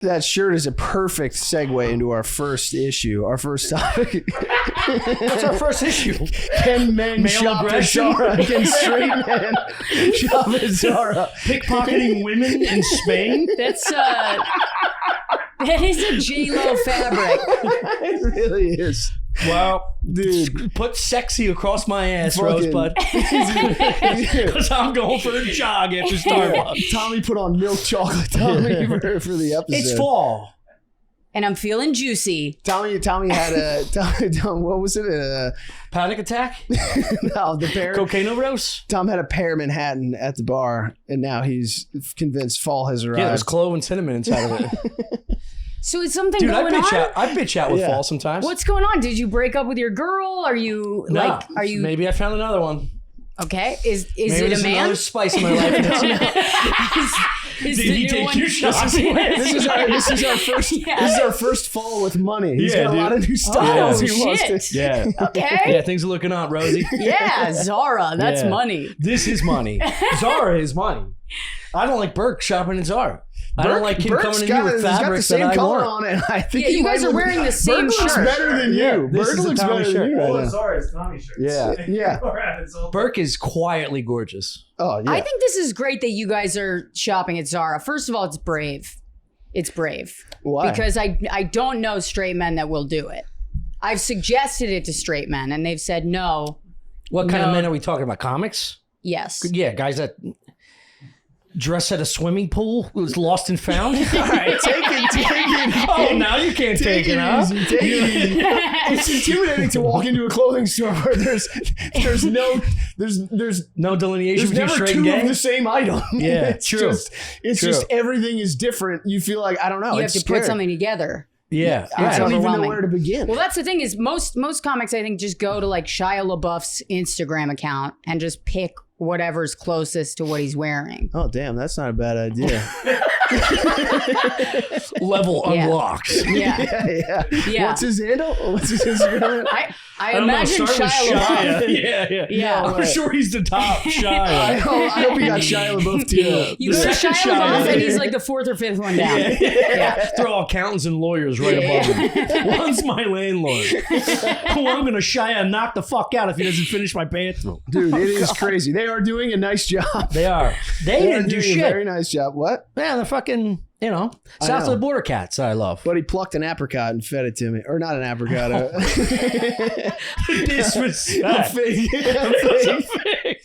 That shirt is a perfect segue into our first issue, our first topic. What's our first issue? Can men Male shop at aggression? Zara? Can straight men shop at Zara? Pickpocketing women in Spain? That's that is a J-Lo fabric. It really is. Well, Dude. put sexy across my ass, Fucking- Rosebud. Because I'm going for a jog after Starbucks. Tommy put on milk chocolate, Tommy, for the episode. It's fall. And I'm feeling juicy. Tommy had a Tom, what was it? Panic attack? No, the pear. Cocaine overdose? Tom had a pear Manhattan at the bar, and now he's convinced fall has arrived. Yeah, there's clove and cinnamon inside of it. So is something Dude, going on? I bitch out with Yeah. fall sometimes. What's going on? Did you break up with your girl? Are you No, are you Maybe I found another one. okay? Is Maybe it there's a man? another spice in my life. Is Did the he new take one- your shots? This is our first fall with money. He's Yeah, got a lot dude. of new styles. Oh, he wants shit. to. Yeah. Okay. Yeah, things are looking up, Rosie. Yeah, Zara. That's Yeah. money. This is money. Zara is money. I don't like Burke shopping in Zara. I don't like him coming in here with he's got the fabrics same that I color want. on it. I think Yeah, you guys are wearing the same Bird looks shirt. better than Yeah, you. this Bird is a looks Tommy better shirt. than you All right of now. Zara is Tommy shirts. Yeah, yeah. It's all Burke is quietly gorgeous. Oh yeah. I think this is great that you guys are shopping at Zara. First of all, it's brave. It's brave. Why? Because I don't know straight men that will do it. I've suggested it to straight men and they've said no. What kind of No. men are we talking about? Comics? Yes. Yeah, guys that dress at a swimming pool who's lost and found. All right, take it. Oh, now you can't take it, huh? easy. Take it easy. It's intimidating to walk into a clothing store where there's No delineation there's between never straight two and of gay. the same item. Yeah, it's true. It's True. just everything is different. You feel like I don't know. You have it's to scary. put something together. Yeah, I It's don't even know overwhelming. where to begin. Well, that's the thing is most comics I think just go to like Shia LaBeouf's Instagram account and just pick whatever's closest to what he's wearing. Oh damn, that's not a bad idea. level Yeah. unlocked. Yeah. yeah. What's his handle? What's his Instagram? I don't know, imagine start with Shia LaBeouf. Yeah. Yeah. I'm sure he's the top I Shia. hope he got Shia LaBeouf too. You The go to second Shia Shia. LaBeouf and he's like the fourth or fifth one down. Yeah. Throw accountants and lawyers right above him. One's my landlord. Who I'm going to Shia knock the fuck out if he doesn't finish my bathroom. Dude, it is crazy. They are doing a nice job. They are. They They are didn't do doing a shit. very nice job. What? Yeah, they're fucking, south of know. the border cats that I love. But he plucked an apricot and fed it to me. Or not an apricot. Disrespect. a fig. A fig.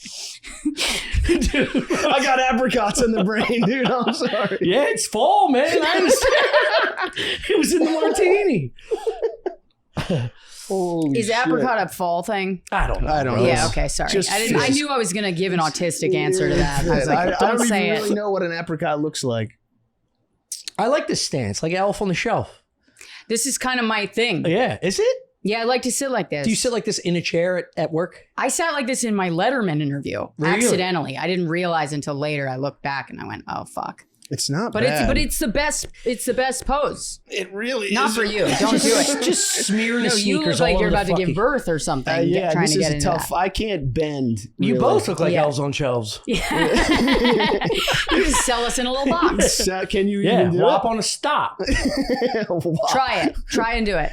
Dude. I got apricots in the brain, dude. I'm sorry. Yeah, it's fall, man. I understand. It was in the martini. Holy Is shit. apricot a fall thing? I don't know. I don't bro. know. Yeah, okay, sorry. Just I fizz. knew I was going to give an autistic answer to that. I was like, I don't don't say even it. really know what an apricot looks like. I like this stance, like Elf on the Shelf. This is kind of my thing. Yeah, is it? Yeah, I like to sit like this. Do you sit like this in a chair at work? I sat like this in my Letterman interview Really? accidentally. I didn't realize until later. I looked back and I went, "Oh fuck!" It's not But bad. it's the best. It's the best pose. it really Not for you. Don't do it. Just smearing No, the you sneakers look like all you're over the about to give fucking- birth or something. Yeah, trying this to is get a into tough. I can't bend. You really. both look like Yeah. elves on shelves. that. You just sell us in a little box. Can you Yeah, even do wop it? on a stop Wop. Try it. Try and do it.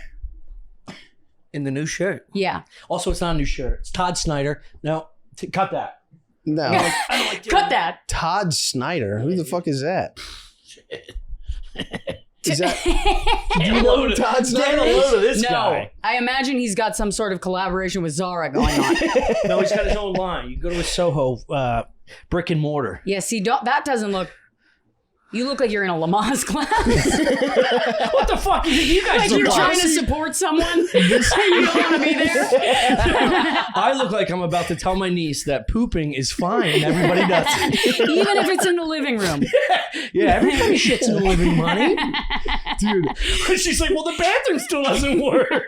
in the new shirt. Yeah. Also, it's not a new shirt. It's Todd Snyder. No, cut that. No. Cut that. Todd Snyder. Who the fuck is that? Is that? Do you know who Todd Snyder Get a is? load of this No, guy. I imagine he's got some sort of collaboration with Zara going on. No, he's got his own line. You go to a Soho brick and mortar. Yeah, see, that doesn't look. You look like you're in a Lamaze class. What the fuck you think you guys Like look you're like? trying to support someone. You don't want to be there. I look like I'm about to tell my niece that pooping is fine and everybody does it. Even if it's in the living room. Yeah, everybody shits in the living room, honey. Dude, She's like, well, the bathroom still doesn't work.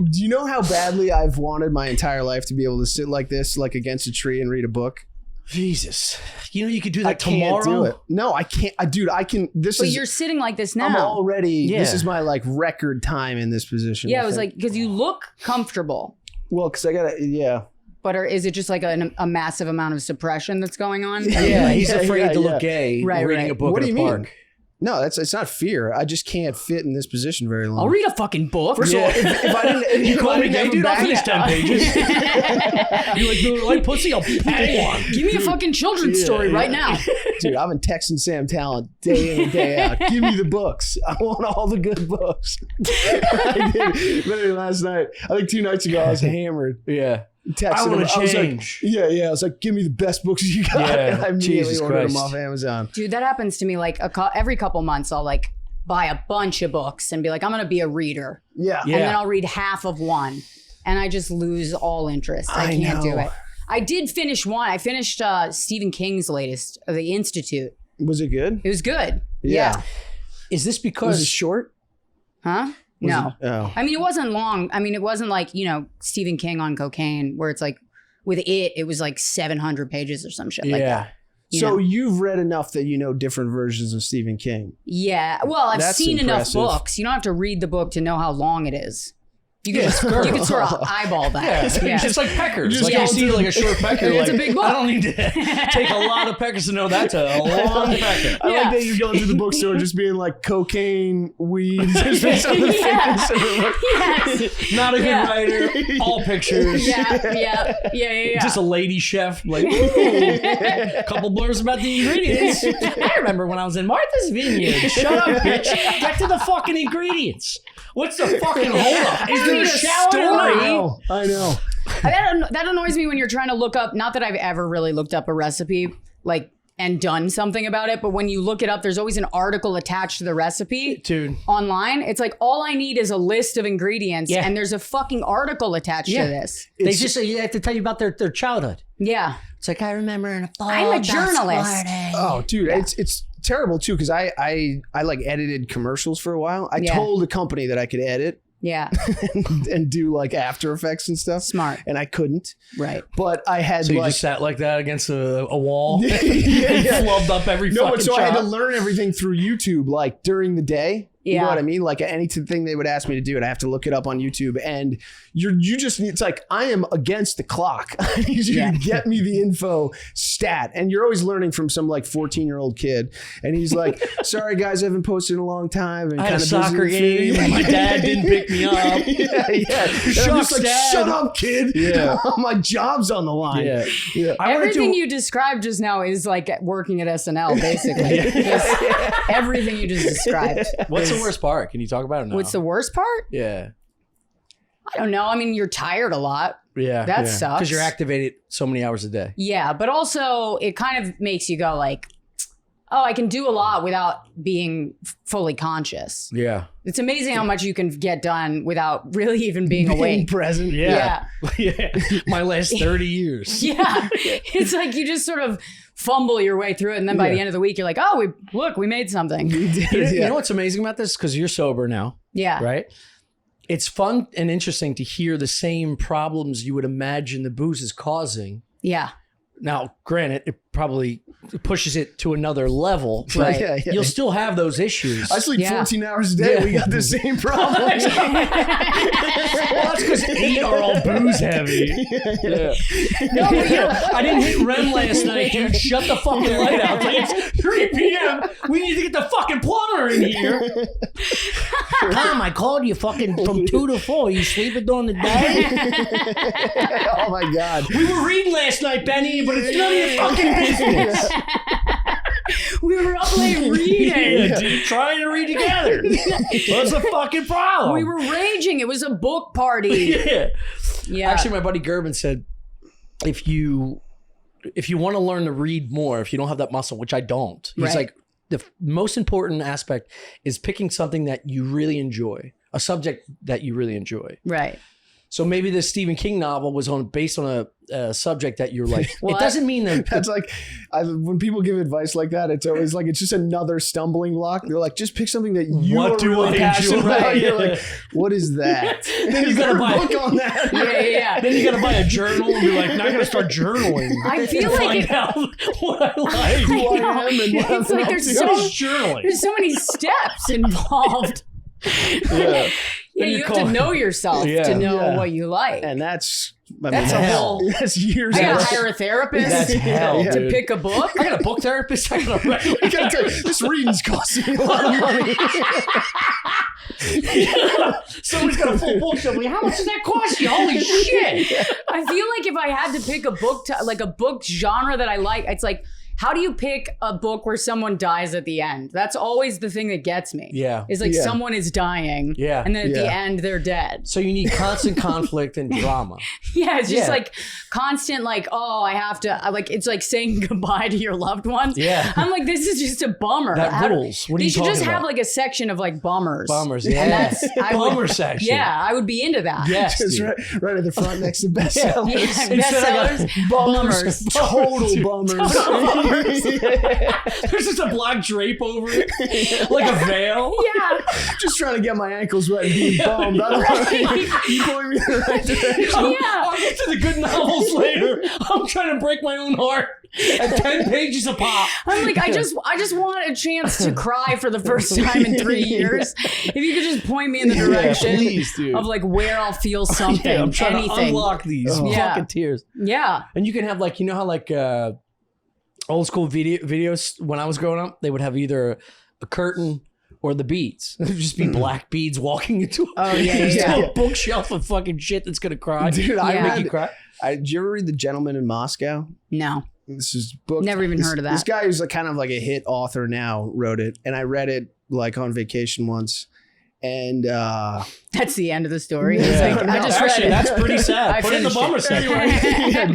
do you know how badly I've wanted my entire life to be able to sit like this, like against a tree and read a book? Jesus. You know you could do I that can't tomorrow? do it. No, I can't. Dude, I can. This But is. you're sitting like this I'm now. already. Yeah. This is my like record time in this position. Yeah, I it was think. like, because you look comfortable. Well, because I gotta. Yeah. But is it just like a massive amount of suppression that's going on? Yeah, he's Yeah, afraid yeah, to yeah. look gay Right, reading right. a book What in do a you park. mean? No, it's not fear. I just can't fit in this position very long. I'll read a fucking book. First of all, if I didn't, if You call me didn't gay, have dude? a I'll back- finish 10 pages. You like pussy? I'll pay one. Give me a fucking children's story right now. Dude, I've been texting Sam Talent day in and day out. Give me the books. I want all the good books. I did. Literally last night, I think 2 nights ago, I was hammered. Yeah. Texted I want him. to was change. like, yeah. I was like, give me the best books you got. Yeah, And I immediately Jesus ordered them Christ. off Amazon. Dude, that happens to me like every couple months. I'll like buy a bunch of books and be like, I'm going to be a reader. Yeah. And then I'll read half of one. And I just lose all interest. I can't do know. it. I did finish one. I finished Stephen King's latest, The Institute. Was it good? It was good. Yeah. Is this Was because it short? Huh? Was No. it- oh. I mean, it wasn't long. I mean, it wasn't like, Stephen King on cocaine where it's like, with it was like 700 pages or some shit like that. So you've read enough that you know different versions of Stephen King. Yeah. Well, I've That's seen impressive. enough books. You don't have to read the book to know how long it is. You can just you can sort of eyeball that. Yeah. It's like peckers. just Like go you see through- like a short pecker. It's like, a big book. I don't need to take a lot of peckers to know that's a long pecker. I Yeah. like that you're going through the bookstore just being like cocaine, weed. Just being some of the Yeah. things in the book. Yes. Not a good Yeah. writer. All pictures. Yeah. Just a lady chef. Like, a couple blurs about the ingredients. I remember when I was in Martha's Vineyard. Shut up, bitch. Get to the fucking ingredients. What's the fucking holdup? Is there a shower or not? I know. That annoys me when you're trying to look up. Not that I've ever really looked up a recipe, like, and done something about it, but when you look it up, there's always an article attached to the recipe. Dude. Online. It's like all I need is a list of ingredients, Yeah. and there's a fucking article attached to this. They just have to tell you about their childhood. Yeah. It's like, I remember in a fall. I'm a journalist. Oh, dude, it's terrible too because I like edited commercials for a while. I Yeah. told the company that I could edit Yeah. and do like After Effects and stuff. Smart. And I couldn't. Right. But I had So you like just sat like that against a wall yeah. and flubbed up every No, fucking but so I had to shot? learn everything through YouTube, like during the day. You know Yeah. what I mean? Like anything they would ask me to do, and I have to look it up on YouTube. And you just need, it's like, I am against the clock. I need you to get me the info stat. And you're always learning from some like 14-year-old kid. And he's like, sorry guys, I haven't posted in a long time. And I had a kinda busy soccer with game. family." My dad didn't pick me up. yeah. And I'm just Shucks, like, Dad. shut up, kid. Yeah. My job's on the line. Yeah. Yeah. I wanted Everything to. you described just now is like working at SNL, basically. Just everything you just described. What's the worst part? Can you talk about it now? What's the worst part? Yeah. I don't know. I mean, you're tired a lot. Yeah. That sucks. Because you're activated so many hours a day. Yeah, but also it kind of makes you go like, oh, I can do a lot without being fully conscious. Yeah. It's amazing how much you can get done without really even being Being awake. present. Yeah. Yeah. My last 30 years. Yeah. It's like you just sort of fumble your way through it. And then by the end of the week, you're like, oh, we made something. We did. You know what's amazing about this? Because you're sober now, Yeah. right? It's fun and interesting to hear the same problems you would imagine the booze is causing. Yeah. Now, granted, it probably pushes it to another level, but Right. Yeah. you'll still have those issues. I sleep Yeah. 14 hours a day. Yeah. We got the same problem. Well, that's because 8 are all booze heavy. Yeah. No, but I didn't hit REM last night, dude. Shut the fucking light out. It's 3 p.m. We need to get the fucking plumber in here. Tom, I called you fucking from 2 to 4. You sleeping during the day? Oh my God. We were reading last night, Benny, but it's none of your fucking business. we were up late reading. Yeah, dude, trying to read together. What's the fucking problem? We were raging. It was a book party. Yeah. Yeah. Actually, my buddy Gerben said, if you want to learn to read more, if you don't have that muscle, which I don't, he's Right. like, the most important aspect is picking something that you really enjoy, a subject that you really enjoy. Right. So maybe this Stephen King novel was based on a subject that you're like, Well, it doesn't mean that. That's like, when people give advice like that, it's always like, it's just another stumbling block. They're like, just pick something that you What are do really I passionate enjoy? about. You're Yeah. like, what is that? Then you Is there gotta a buy book on that? Yeah. Then you got to buy a journal and be like, now I got to start journaling. I feel to like find it, out what I like. Who I know. am and what I'm It's like up there's to. so- What is journaling? there's so many steps involved. Yeah. Yeah, Then you you have call- to know yourself Yeah. to know Yeah. what you like. And that's That's a whole- that's years. I gotta of- hire a therapist That's hell, to dude. pick a book. I got a book therapist. I got a regular. I gotta tell you, this reading's costing me a lot of money. Somebody's got a full bookshelf. Like, how much does that cost you? Holy shit! I feel like if I had to pick a book, like a book genre that I like, it's like, how do you pick a book where someone dies at the end? That's always the thing that gets me. Yeah. It's like Yeah. someone is dying. Yeah. And then at the Yeah. end, they're dead. So you need constant conflict and drama. Yeah, it's just Yeah. like constant, like, oh, I have to, like, it's like saying goodbye to your loved ones. Yeah. I'm like, this is just a bummer. That How do- rules. What are they you should talking just have about? like a section of like bummers. Bummers. And Yeah. that's, I would, Bummer section. yeah, I would be into that. Yes. Just dude. right at the front next to bestsellers. Yeah, Instead of bestsellers, bummers. Total bummers. There's just a black drape over it, like a veil. Yeah. Just trying to get my ankles wet and being bummed. I don't know. You point me in the right direction. Yeah. I'll get to the good novels later. I'm trying to break my own heart at 10 pages a pop. I'm like, I just want a chance to cry for the first time in 3 years. If you could just point me in the direction please, dude. of like where I'll feel something, Yeah, I'm trying to anything. unlock these Yeah. fucking tears. Yeah. And you can have like, you know how like old school videos when I was growing up, they would have either a curtain or the beads. It would just be black beads walking into yeah. a bookshelf of fucking shit that's gonna cry. Dude, I Yeah. Make read. you cry. Did you ever read The Gentleman in Moscow? No. This is book. Never even this, heard of that. This guy who's like kind of like a hit author now wrote it, and I read it like on vacation once, and That's the end of the story. He's Yeah. like, I No, just Actually, read it. that's pretty sad. I Put it in the finished bummer it. section. yeah,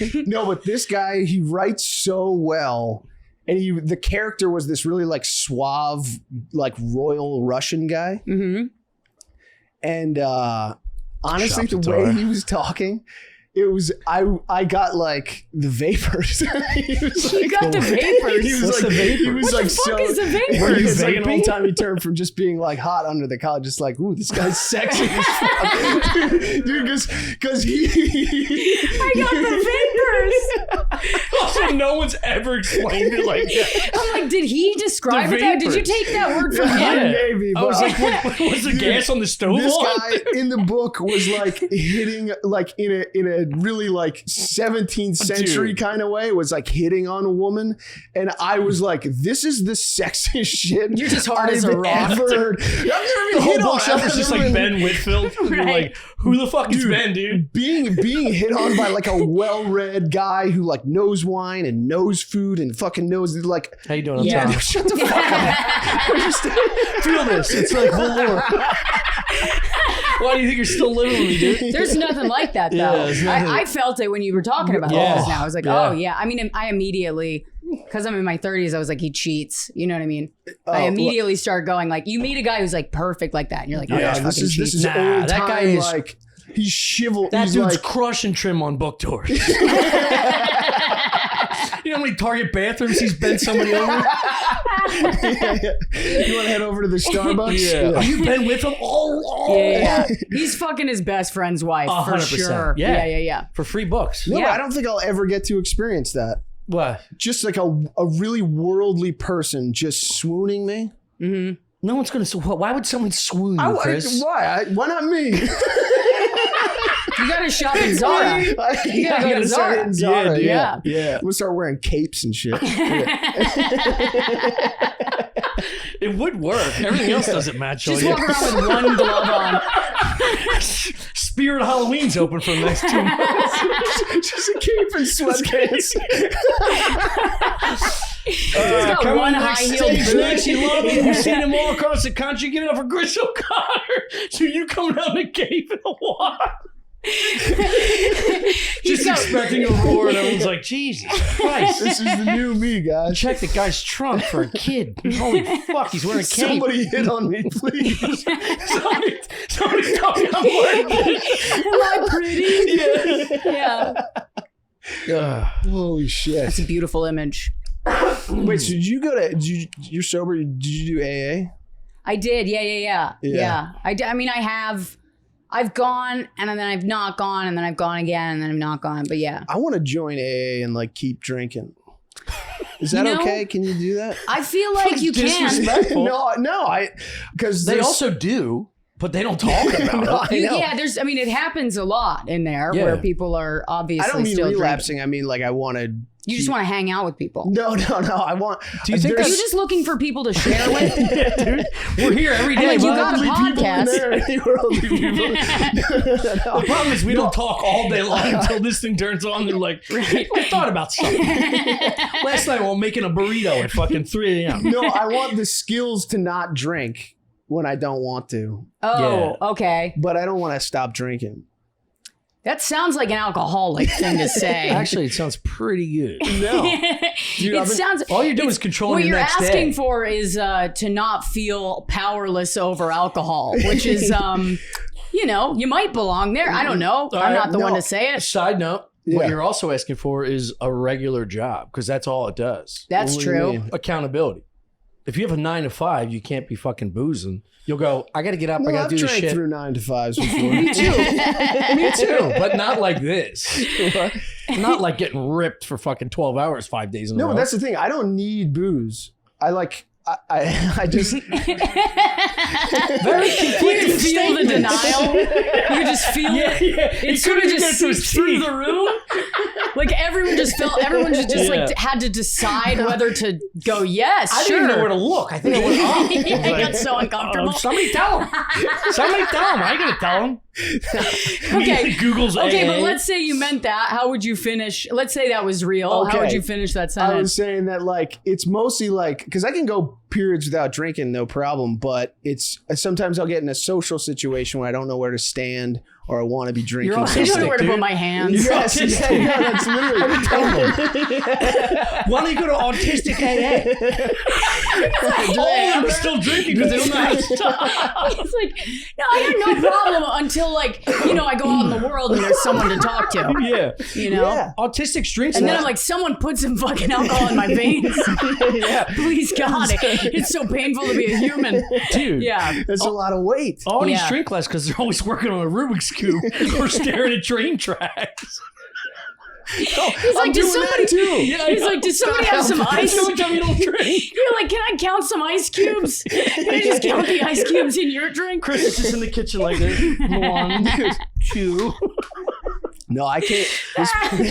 dude. No, but this guy, he writes so well. And the character was this really like suave, like royal Russian guy. Mm-hmm. And honestly, Shop the way Torah. he was talking, it was I got like the vapors. He was You like, got the vapors. He was What's like the vapor? He was What like the fuck so. is the vapor? Were you It's like an vaping? old timey term from just being like hot under the collar, just like, ooh, this guy's sexy as fuck, dude. Because he. I got the vapors. Also, no one's ever explained it like that. I'm like, did he describe The it that? Did you vapors. take that word from Yeah. him? Maybe, I was but- like, was the gas on the stove This on? guy in the book was like hitting like in a really like 17th century Dude. kind of way, was like hitting on a woman, and I was like, this is the sexiest shit You're just hard as a I've rock. ever heard. I've never The been whole hit on. bookshelf is I've just never like been- Ben Whitfield. You're Right. like, who the fuck is Dude, Ben, dude? being hit on by like a well-read guy who like knows wine and knows food and fucking knows like How you doing? I'm Yeah. Tom. shut the fuck up. I'm just- Feel this. It's like war. Why do you think you're still living with me, dude? There's nothing like that though. Yeah, there's nothing. I felt it when you were talking about Yeah. this now. I was like, Yeah. oh yeah. I mean, I immediately, because I'm in my 30s, I was like, he cheats. You know what I mean? I Oh, immediately start going like, you meet a guy who's like perfect like that, and you're like, oh, Yeah, yeah, this is Nah, old that guy time, is- like he's chivalry. That He's dude's like, crushing trim on book tours. You know how many Target bathrooms he's bent somebody over? You want to head over to the Starbucks? Are you been with him? Oh, yeah. He's fucking his best friend's wife for 100%. sure. Yeah. Yeah. For free books. No, Yeah. I don't think I'll ever get to experience that. What? Just like a really worldly person just swooning me. Mm-hmm. No one's going to. Why would someone swoon you, Chris? Why? Why not me? You gotta shop at Zara. You gotta go to start Zara. hitting Zara. dude. Yeah. Yeah. I'm gonna start wearing capes and shit. It would work. Everything else doesn't match Just on walk you. around with one glove on. Spirit Halloween's open for the next 2 months. Just a cape and sweatpants. He's got Come one on, high next heeled stage, boot. Nancy Logan. We've seen him all across the country. Give it up for Chris O'Connor. So you coming out in a cape and a walk. Just got- expecting a roar, and everyone's like, Jesus Christ. This is the new me, guys. Check the guy's trunk for a kid. Holy fuck, he's wearing a cape. Somebody hit on me, please. Somebody tell me I'm wearing Am I pretty? Yeah. Holy shit. It's a beautiful image. Wait, so did you go to, you're sober, did you do AA? I did. Yeah. I mean, I've gone and then I've not gone and then I've gone again and then I've not gone. But yeah, I want to join AA and like keep drinking. Is that You know, okay? Can you do that? I feel like you can. disrespect- no, because They also do. But they don't talk about it. know. Yeah, I mean, it happens a lot in there Yeah. where people are obviously I don't mean still relapsing. drinking. I mean, like I wanted. You just want to hang out with people. No. I want. Do you think Are you just looking for people to share with? Dude, we're here every day. like, you bud. got a podcast. The problem is we don't talk all day long until this thing turns on. They're like, I thought about something. Last night while making a burrito at fucking 3 a.m. No, I want the skills to not drink when I don't want to, Oh, okay. but I don't want to stop drinking. That sounds like an alcoholic thing to say. Actually, it sounds pretty good. No, It sounds. All you're doing it's- is controlling What the you're next asking day. for is to not feel powerless over alcohol, which is, you might belong there. I don't know. I'm not the one to say it. Side note, Yeah. what you're also asking for is a regular job because that's all it does. That's What do you true. mean? Accountability. If you have a 9 to 5, you can't be fucking boozing. You'll go, I got to get up. I got I've to do this drank shit. through 9 to 5s before. Me too, but not like this. Not like getting ripped for fucking 12 hours 5 days in a No, row. but that's the thing. I don't need booze. I just very You conflicting can feel the statements. denial. You just feel it. It sort of couldn't just get to seeps his through teeth. the room. Like everyone just Yeah. had to decide whether to go yes. I sure. didn't know where to look. I think I went up. I got so uncomfortable. Somebody tell him. Somebody tell him. I ain't gonna tell him. Okay. Google's Okay, AA. but let's say you meant that. How would you finish? Let's say that was real. How would Okay. you finish that I sentence? was saying that like it's mostly like because I can go periods without drinking, no problem. But it's sometimes I'll get in a social situation where I don't know where to stand or I want to be drinking. You're I don't know autistic, where to dude. put my hands. Yes, yeah, that's literally. Why don't you go to autistic AA? All of them are still drinking because they don't know how to stop. It's like, no, I have no problem until like, I go out in the world and there's someone to talk to. Yeah. Yeah. Autistic drinks. And then I'm like, someone put some fucking alcohol in my veins. Please God, it's so painful to be a human. dude. Yeah. That's a lot of weight. All these Yeah. drink less because they're always working on a Rubik's Cube or staring at train tracks. He's like, does somebody? He's like, does somebody have some ice? That's the only time you don't drink. You're like, can I count some ice cubes? Can I just count the ice cubes in your drink? Chris is just in the kitchen like this. 1, 2. No, I can't.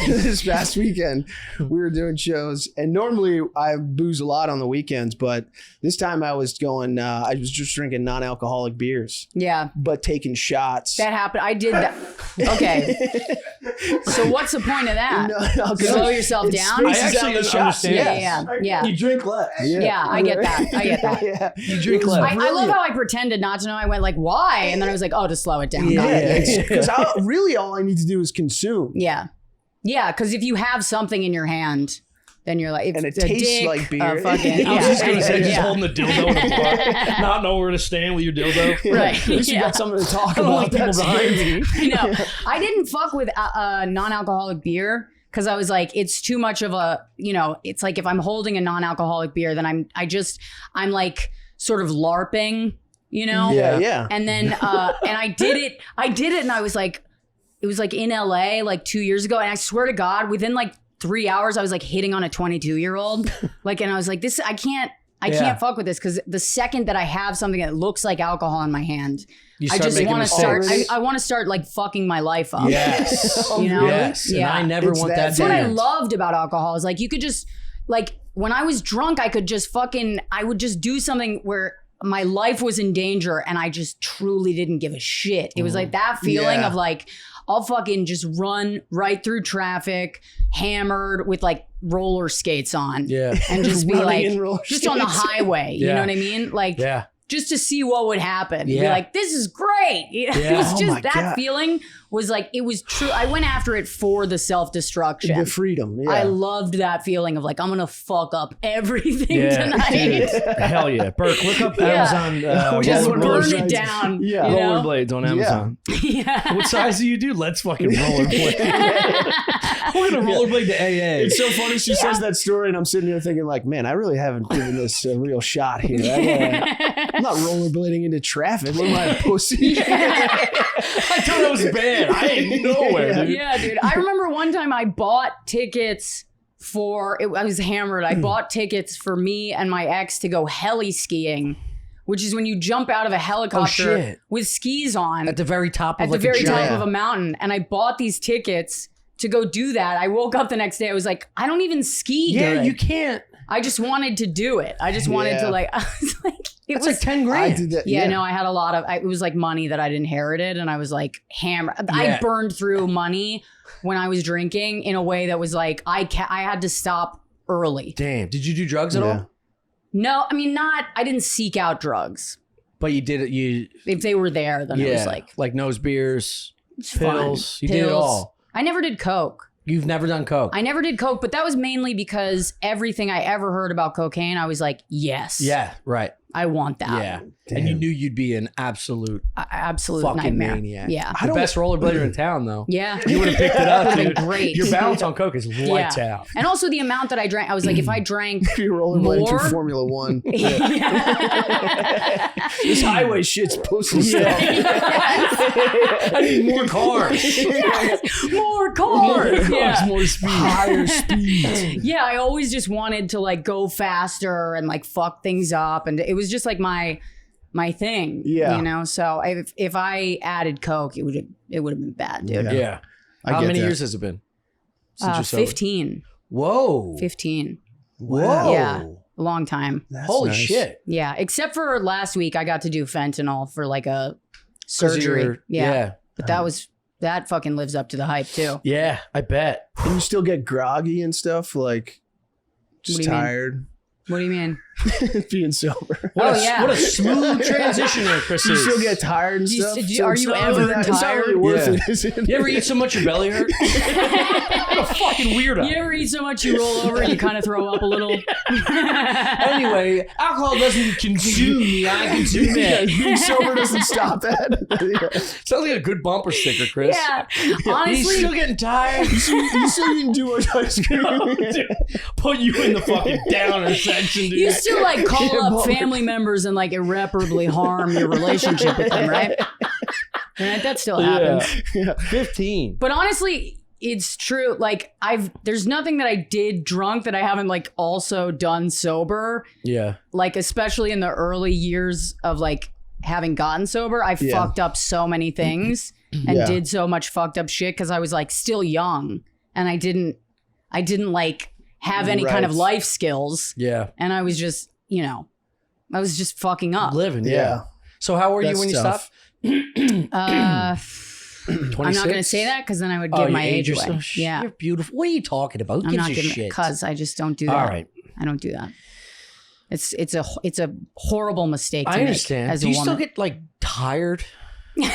This past weekend, we were doing shows, and normally I booze a lot on the weekends, but this time I was going. I was just drinking non-alcoholic beers, Yeah, but taking shots. that happened. I did that. Okay. So what's the point of that? No, 'cause Slow yourself it down? spaces I actually out the shots. understand. Yeah. You drink less. Yeah, I get that. I get that. Yeah. You drink It was less. I love brilliant. how I pretended not to know. I went like, why? And then I was like, oh, to slow it down. Got Yeah, it. because really all I need to do is consume. Yeah. Yeah, because if you have something in your hand, then you're like, if And it a tastes dick, like beer. a fucking, I was just gonna say, yeah. just holding the dildo in a bar, not know where to stand with your dildo. Right. At least you Yeah. got something to talk I don't want about. people That's behind great. me. I know. I didn't fuck with non-alcoholic beer because I was like, it's too much of a, it's like if I'm holding a non-alcoholic beer, then I'm like sort of LARPing, Yeah, yeah. And then, and I did it and I was like, it was like in LA like 2 years ago. And I swear to God, within like 3 hours, I was like hitting on a 22-year-old. Like, and I was like, I can't fuck with this because the second that I have something that looks like alcohol in my hand, You I start just making want to start. mistakes. I want to start like fucking my life up. Yes. You know? Yes. Yeah. And I never It's want that that. That's what I to end. loved about alcohol is like you could just like when I was drunk, I could just I would just do something where my life was in danger and I just truly didn't give a shit. It was like that feeling Yeah. of like, I'll fucking just run right through traffic, hammered with like roller skates on. Yeah. And just be Running like, in roller just on the skates. highway. You Yeah. know what I mean? Like, Yeah. just to see what would happen. Be Yeah. like, this is great. It Yeah. was Oh just my that God. feeling was like, it was true. I went after it for the self-destruction. The freedom. Yeah. I loved that feeling of like, I'm going to fuck up everything Yeah. tonight. Dude. Hell yeah. Burke, look up Yeah. Amazon. Just roller- burn rollerblades. it down. Yeah. You know? Rollerblades on Amazon. Yeah. What size do you do? Let's fucking rollerblade. We're gonna rollerblade to AA. It's so funny. She says that story, and I'm sitting here thinking, like, man, I really haven't given this a real shot here. I'm not rollerblading into traffic. What am I, a pussy? I thought it was bad. I ain't nowhere, dude. Yeah, dude. I remember one time I bought tickets I was hammered. I bought tickets for me and my ex to go heli skiing which is when you jump out of a helicopter with skis on at the very top of at like the very a top giant. of a mountain. And I bought these tickets to go do that. I woke up the next day. I was like, I don't even ski good. You can't. I just wanted to do it. I just wanted to like, I was like, it was like 10 grand. I did that. no, I had a lot of, it was like money that I'd inherited and I was like hammered. I burned through money when I was drinking in a way that was like, I had to stop early. Damn. Did you do drugs at all? No, I mean, I didn't seek out drugs. But you did it. If they were there, then it was like nose beers, pills. Fun. You did it all. I never did coke. You've never done coke? I never did coke, but that was mainly because everything I ever heard about cocaine, I was like, yes. Yeah, right. I want that. Yeah. And you knew you'd be an absolute fucking nightmare. Maniac. Yeah. The best rollerblader in town, though. Yeah. You would have picked it up, dude. Great. Your balance on coke is lights out. And also the amount that I drank, I was like, if I drank You're rollerblading through more, Formula One. This highway shit's pussy stuff. I need more cars. More cars. More speed. Higher speed. Yeah, I always just wanted to like go faster and like fuck things up, and it was just like my thing. Yeah, you know. So if I added coke, it would have been bad, dude. Yeah. How many years has it been? Since you're sober? 15. Whoa. 15. Whoa. Yeah, a long time. That's Holy nice. shit. Yeah, except for last week, I got to do fentanyl for like a surgery. Yeah, but that fucking lives up to the hype too. Yeah, I bet. Can you still get groggy and stuff? Like, just What do you mean? tired? What do you mean? Being sober. What a smooth transition there, Chris. You is. still get tired and Do you- stuff? do you- So are it's you not ever really that- It's not really tired? worth Yeah. it, is it? You ever eat so much your belly hurt? What a fucking weirdo. You ever eat so much you roll over and you kind of throw up a little? Anyway, alcohol doesn't consume me. I consume it. Being sober doesn't stop that. Sounds like a good bumper sticker, Chris. Yeah, He's honestly, still getting tired. You still eating too much ice cream. Put you in the fucking downer section, dude. you still like call Yeah, up but- family members and like irreparably harm your relationship with them, right? And that still happens. Yeah. 15. But honestly, it's true. Like there's nothing that I did drunk that I haven't like also done sober. Yeah. Like especially in the early years of like having gotten sober, I fucked up so many things and did so much fucked up shit because I was like still young and I didn't like have any kind of life skills. Yeah. And I was just, I was just fucking up. Living, Yeah. So how were you That's when you tough. stopped? 26? I'm not going to say that because then I would give my age away. yourself? Yeah. You're beautiful. What are you talking about? Who I'm gives not a giving shit? because I just don't do that. All right. I don't do that. It's a horrible mistake to I make understand. as Do a you woman. still get like tired? I'm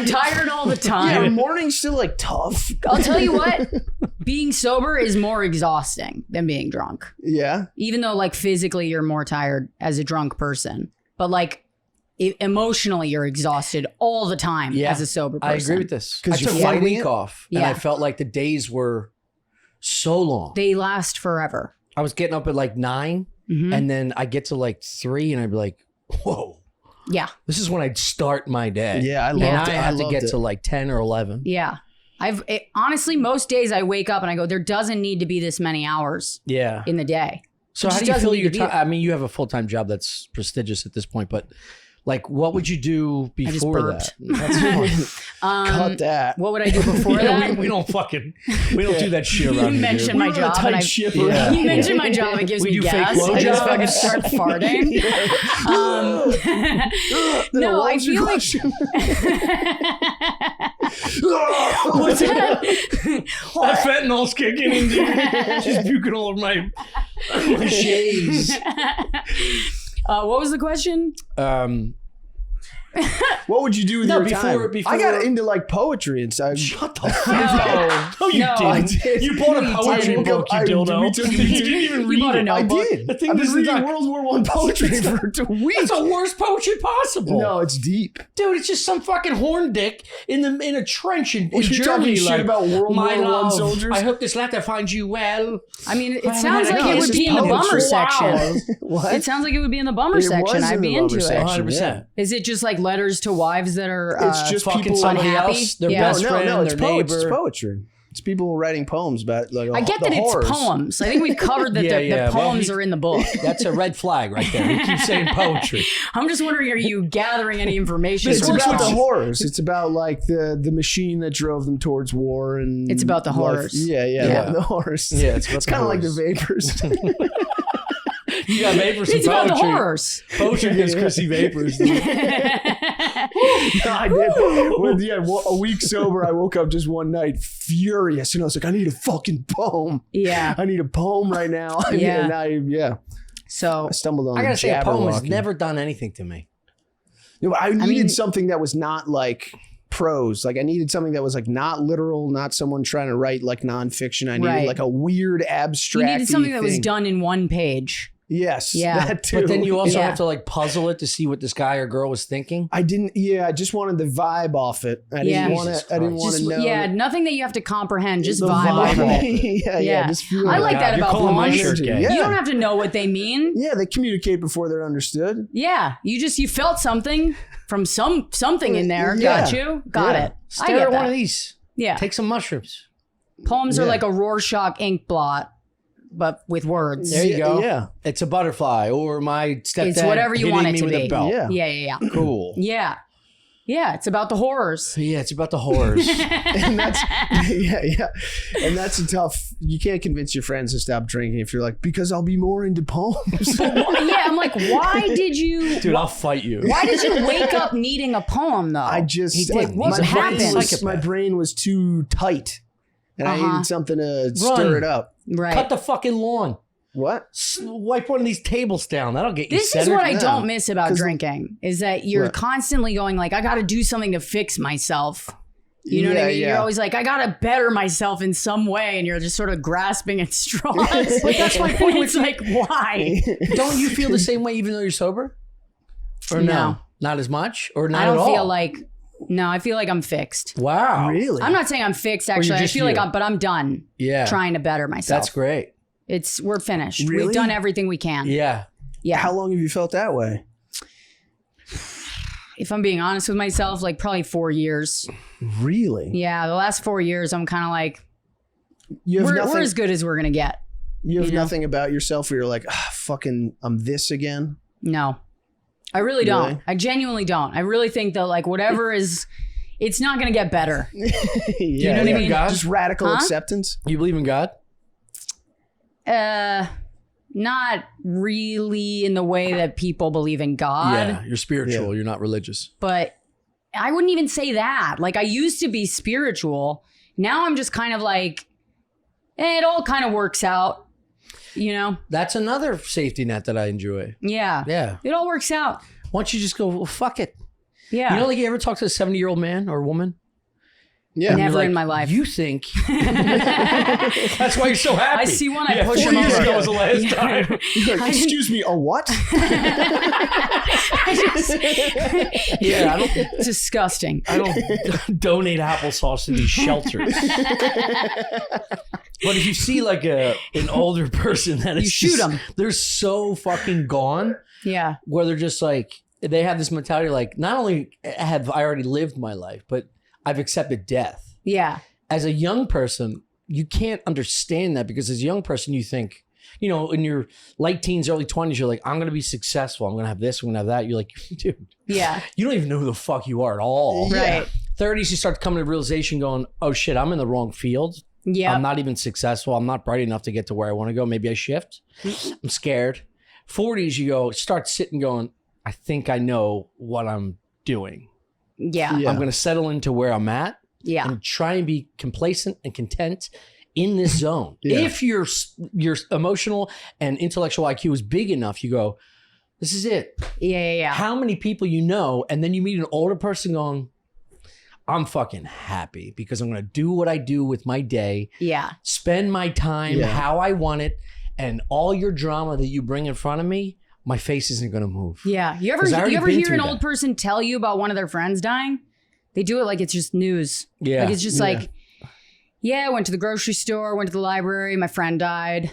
tired all the Yeah, time. morning's still like tough. I'll tell you what, being sober is more exhausting than being drunk. Yeah. Even though like physically you're more tired as a drunk person, but like emotionally you're exhausted all the time as a sober person. I agree with this. I 'Cause you're took 1 fighting week it? off and Yeah. I felt like the days were so long. They last forever. I was getting up at like 9 Mhm. and then I get to like 3 and I'd be like, whoa, Yeah. this is when I'd start my day. Yeah, I And loved I it. have to loved get it. to like 10 or 11. Yeah. Honestly, most days I wake up and I go, there doesn't need to be this many hours Yeah. in the day. So It how just do you doesn't feel need your to be time? there. I mean, you have a full-time job that's prestigious at this point, but like, what would you do just before burped. that? That's fine. Cut that. What would I do before that? we don't do that shit You around here. mentioned dude. my We're on a job. tight And I, ship Yeah. around you here. mentioned my job. It gives We me do fake gas. I just blowjobs. fucking start farting. No, what I was your feel like question? what's that? That fentanyl's kicking in, dude. She's puking all over my shades. What was the question? What would you do with No, your before- time? I got into like poetry and stuff. Shut the fuck up. No, you No, didn't. I did. You bought a You poetry didn't. book, you dildo. We took- You didn't even You read bought a it. notebook. I did. The thing I've been is reading not- World War I poetry for 2 weeks. It's the worst poetry possible. No, it's deep. Dude, it's just some fucking horn dick in a trench in You're Germany. talking shit like, about World my War I love, soldiers? I hope this letter finds you well. I mean, it I sounds haven't like had it a would kiss be in the in bummer 4 section. hours. What? It sounds like it would be in the bummer It section. was I'd in be the bummer into section. it. 100%. Is it just like letters to wives that are It's just Fucking people somebody unhappy? else, their Yeah. best friend, it's their neighbor. It's poetry. It's people writing poems about like I get the that horrors. it's poems. I think we've covered that the poems are in the book. That's a red flag right there. You keep saying poetry. I'm just wondering, are you gathering any information? It's from about the poems? horrors. It's about like the machine that drove them towards war, and It's about the life. horrors. Yeah, the horrors. Yeah, it's about the kind of like the horrors. vapors. You got vapors and It's about the poetry. horrors. Poetry gives Chrissy vapors. I did. A week sober, I woke up just one night furious, and I was like, I need a fucking poem. Yeah. I need a poem right now. Yeah. And I So stumbled on. I gotta say, a poem has Jabberwocky. never done anything to me. I needed mean- something that was not like prose. Like I needed something that was like not literal, not someone trying to write like nonfiction. I needed Right. like a weird abstract. you needed something that was done in one page. Yes. Yeah. That too. But then you also Yeah. have to like puzzle it to see what this guy or girl was thinking. I didn't. Yeah. I just wanted the vibe off it. I Yeah. didn't want Jesus to. I didn't Christ. want Just, to know. yeah, nothing that you have to comprehend. Just the vibe off of it. yeah. Yeah. Just feel I like God, that you're about calling my poems. shirt gay. Yeah. You don't have to know what they mean. Yeah, they communicate before they're understood. Yeah, you felt something from something in there. Yeah. Got you. Got Yeah. it. I Stare get at one of that. these. Yeah. Take some mushrooms. Poems are Yeah. like a Rorschach ink blot, but with words. There you go. Yeah. It's a butterfly or my stepdad It's whatever you hitting want it me to with be. a belt. Yeah. Yeah. Cool. Yeah. Yeah, it's about the horrors. Yeah, it's about the horrors. And that's and that's a tough. You can't convince your friends to stop drinking if you're like, because I'll be more into poems. Yeah, I'm like, why did you Dude, I'll fight you. why did you wake up needing a poem though? I just He did. Like, what my brain happened? was- my brain was too tight, and I needed something to stir it up. Right. Cut the fucking lawn. What? Wipe one of these tables down. That'll get you This is centered. what I Yeah. don't miss about 'Cause- drinking is that you're What? constantly going like, I got to do something to fix myself. You know what I Yeah, mean? yeah. You're always like, I got to better myself in some way. And you're just sort of grasping at straws. But that's my point. It's like, why? Don't you feel the same way even though you're sober? Or no? No. Not as much? Or not I don't at all? feel like, no, I feel like I'm fixed. Wow. Really? I'm not saying I'm fixed, actually. I just feel like you. I'm done Yeah. trying to better myself. That's great. We're finished. Really? We've done everything we can. Yeah. Yeah. How long have you felt that way? If I'm being honest with myself, like probably 4 years. Really? Yeah. The last 4 years, I'm kind of like, You have we're nothing. as good as we're going to get. You have you know? nothing about yourself where you're like, fucking, I'm this again. No, I really don't. Really? I genuinely don't. I really think that like whatever is, it's not going to get better. Yeah, you know what I believe in mean? God? Just radical Huh? acceptance. You believe in God? Not really in the way that people believe in God, Yeah. You're spiritual. You're not religious. but I wouldn't even say that. Like I used to be spiritual. Now I'm just kind of like, it all kind of works out, you know? That's another safety net that I enjoy. Yeah. Yeah. It all works out. Why don't you just go, well, fuck it. Yeah. You know, like you ever talk to a 70-year-old man or woman? Yeah. Never You're in like, my life. You think. That's why you're so happy. I see one, I Yeah, push 4 him years over. ago was the last time. You're like, excuse me, a what? Yeah, Disgusting. I don't donate applesauce to these shelters. But if you see like an older person that is shoot just- 'em. they're so fucking gone, Yeah. where they're just like, they have this mentality like, not only have I already lived my life, but I've accepted death. Yeah. As a young person, you can't understand that because as a young person, you think, you know, in your late teens, early 20s, you're like, I'm going to be successful. I'm going to have this, I'm going to have that. You're like, dude, Yeah. you don't even know who the fuck you are at all. Right. 30s, you start coming to realization going, oh shit, I'm in the wrong field. Yeah. I'm not even successful. I'm not bright enough to get to where I want to go. Maybe I shift. I'm scared. 40s, you go, start sitting going, I think I know what I'm doing. Yeah. Yeah. I'm going to settle into where I'm at Yeah. and try and be complacent and content in this zone. Yeah. If your emotional and intellectual IQ is big enough, you go, this is it. Yeah. How many people you know, and then you meet an older person going, I'm fucking happy because I'm going to do what I do with my day, Yeah. spend my time Yeah. how I want it, and all your drama that you bring in front of me, my face isn't going to move. Yeah. You 'Cause I already been hear through an that. old person tell you about one of their friends dying? They do it like it's just news. Yeah. Like it's just like, yeah, I went to the grocery store, went to the library, my friend died.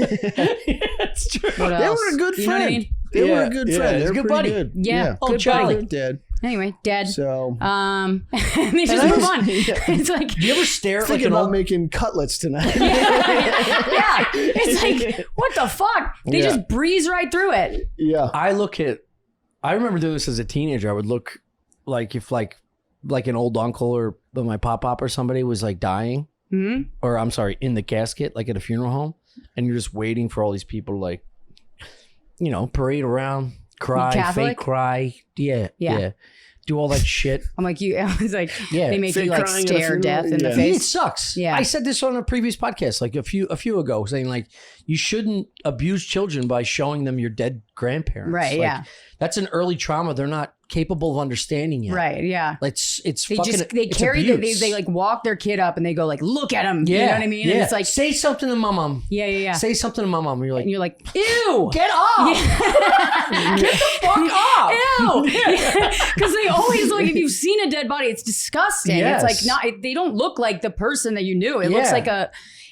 It's true. What else? They were a good You know what I friend. mean? They were Yeah, a good yeah, friend. he's They a were good pretty buddy. good. Yeah, Oh, good Charlie. buddy. Dead. Anyway, dead. So and they just move on. It's like, Do you ever stare at like thinking an about old... making cutlets tonight. yeah. It's like, what the fuck? They just breeze right through it. Yeah. I remember doing this as a teenager. I would look like if like an old uncle or my pop or somebody was like dying, or I'm sorry, in the casket, like at a funeral home, and you're just waiting for all these people to like, you know, parade around, cry, Catholic? fake cry, yeah, do all that shit. I'm like, I was like, Yeah. they make Fake you like crying at a stare funeral? death in the Yeah. It face. sucks. Yeah. I said this on a previous podcast, like a few ago, saying like you shouldn't abuse children by showing them your dead grandparents. Right, Like, yeah. That's an early trauma they're not capable of understanding yet. Right, yeah. Like, it's fucking. They it's carry abuse. they like walk their kid up and they go like, look at him. Yeah, You know what I mean? Yeah. And it's like, say something to my mom. yeah. Say something to my mom. And And you're like, ew. get up. Get the fuck up. Ew. Because they always like, if you've seen a dead body, it's disgusting. Yes. It's like they don't look like the person that you knew. It looks like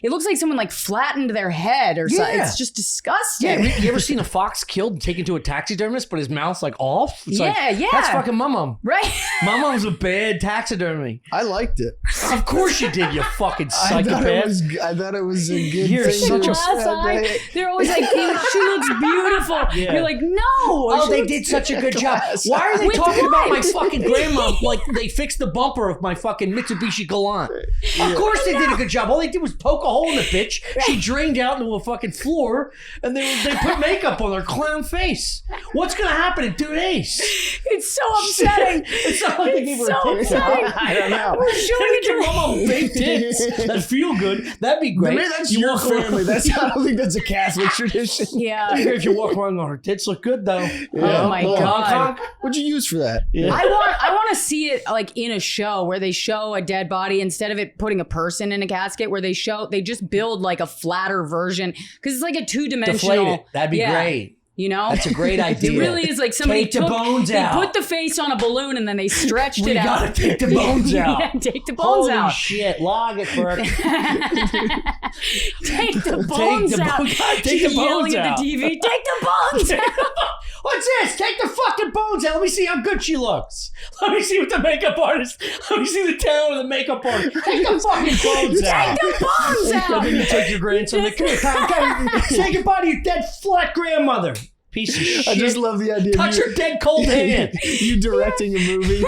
it looks like someone like flattened their head or something. Yeah. It's just disgusting. Yeah, you ever seen a fox killed and taken to a taxidermist, but his mouth's like off? It's Yeah, like, yeah. That's fucking my mom. Right? My mom's a bad taxidermy. I liked it. Of course you did, you fucking I psychopath. thought it was a good You're thing. such a- Glass eye. They're always like, she looks beautiful. Yeah. You're like, no. Oh, she they looks- did such a good job. Why are they With talking about my what? fucking grandma like they fixed the bumper of my fucking Mitsubishi Galant? Of course they did a good job. All they did was poke a hole in the bitch. She drained out into a fucking floor, and they put makeup on her clown face. What's gonna happen in 2 days? It's so upsetting. It's not like they gave her so a tits. upsetting. I don't know. We're showing it Give to mama fake tits that feel good. That'd be great. Maybe that's You your walk around- family. I don't think that's a Catholic tradition. Yeah. If you walk around on her tits look good though. Oh my God. What'd you use for that? Yeah. I want to see it like in a show where they show a dead body instead of it putting a person in a casket, where they just build like a flatter version, because it's like a two-dimensional. Deflate it. That'd be great. You know, That's a great idea. It really is like somebody Take the bones they out. put the face on a balloon and then they stretched We it out. gotta take the bones out. Yeah, take the bones Holy out. shit, log it for Take the bones the out. bo- God, take She's the bones yelling out. at the TV. Take the bones out. What's this? Take the fucking bones out. Let me see how good she looks. Let me see what the makeup artist. Let me see the talent of the makeup artist. Take the fucking bones out. Take the bones And out. then you take your grandson. Like, come here, come, say goodbye to your dead flat grandmother. Piece of shit. I just love the idea. of Touch you- her dead cold hand. You directing a movie.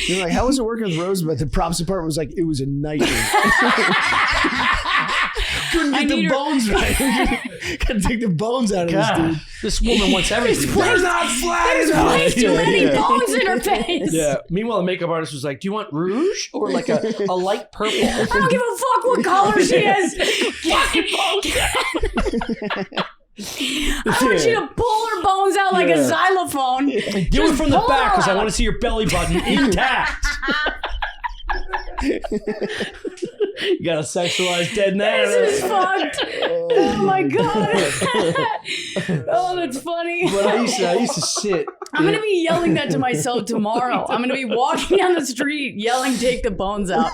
You're like, how was it working with Rosebud? The props department was like, it was a nightmare. Couldn't I get the need her- bones right. Gotta take the bones out of this God, dude. this woman wants everything. They're not flat There's enough. way too many bones in her face. Yeah. Meanwhile, the makeup artist was like, "Do you want rouge or like a light purple?" I don't give a fuck what color she is. I want you to pull her bones out like a xylophone. Do it Just from the pull back her because I out. want to see your belly button intact. You got a sexualized dead man. This is fucked. Oh my God. Oh, that's funny. But I used to sit. I'm going to be yelling that to myself tomorrow. I'm going to be walking down the street yelling, take the bones out.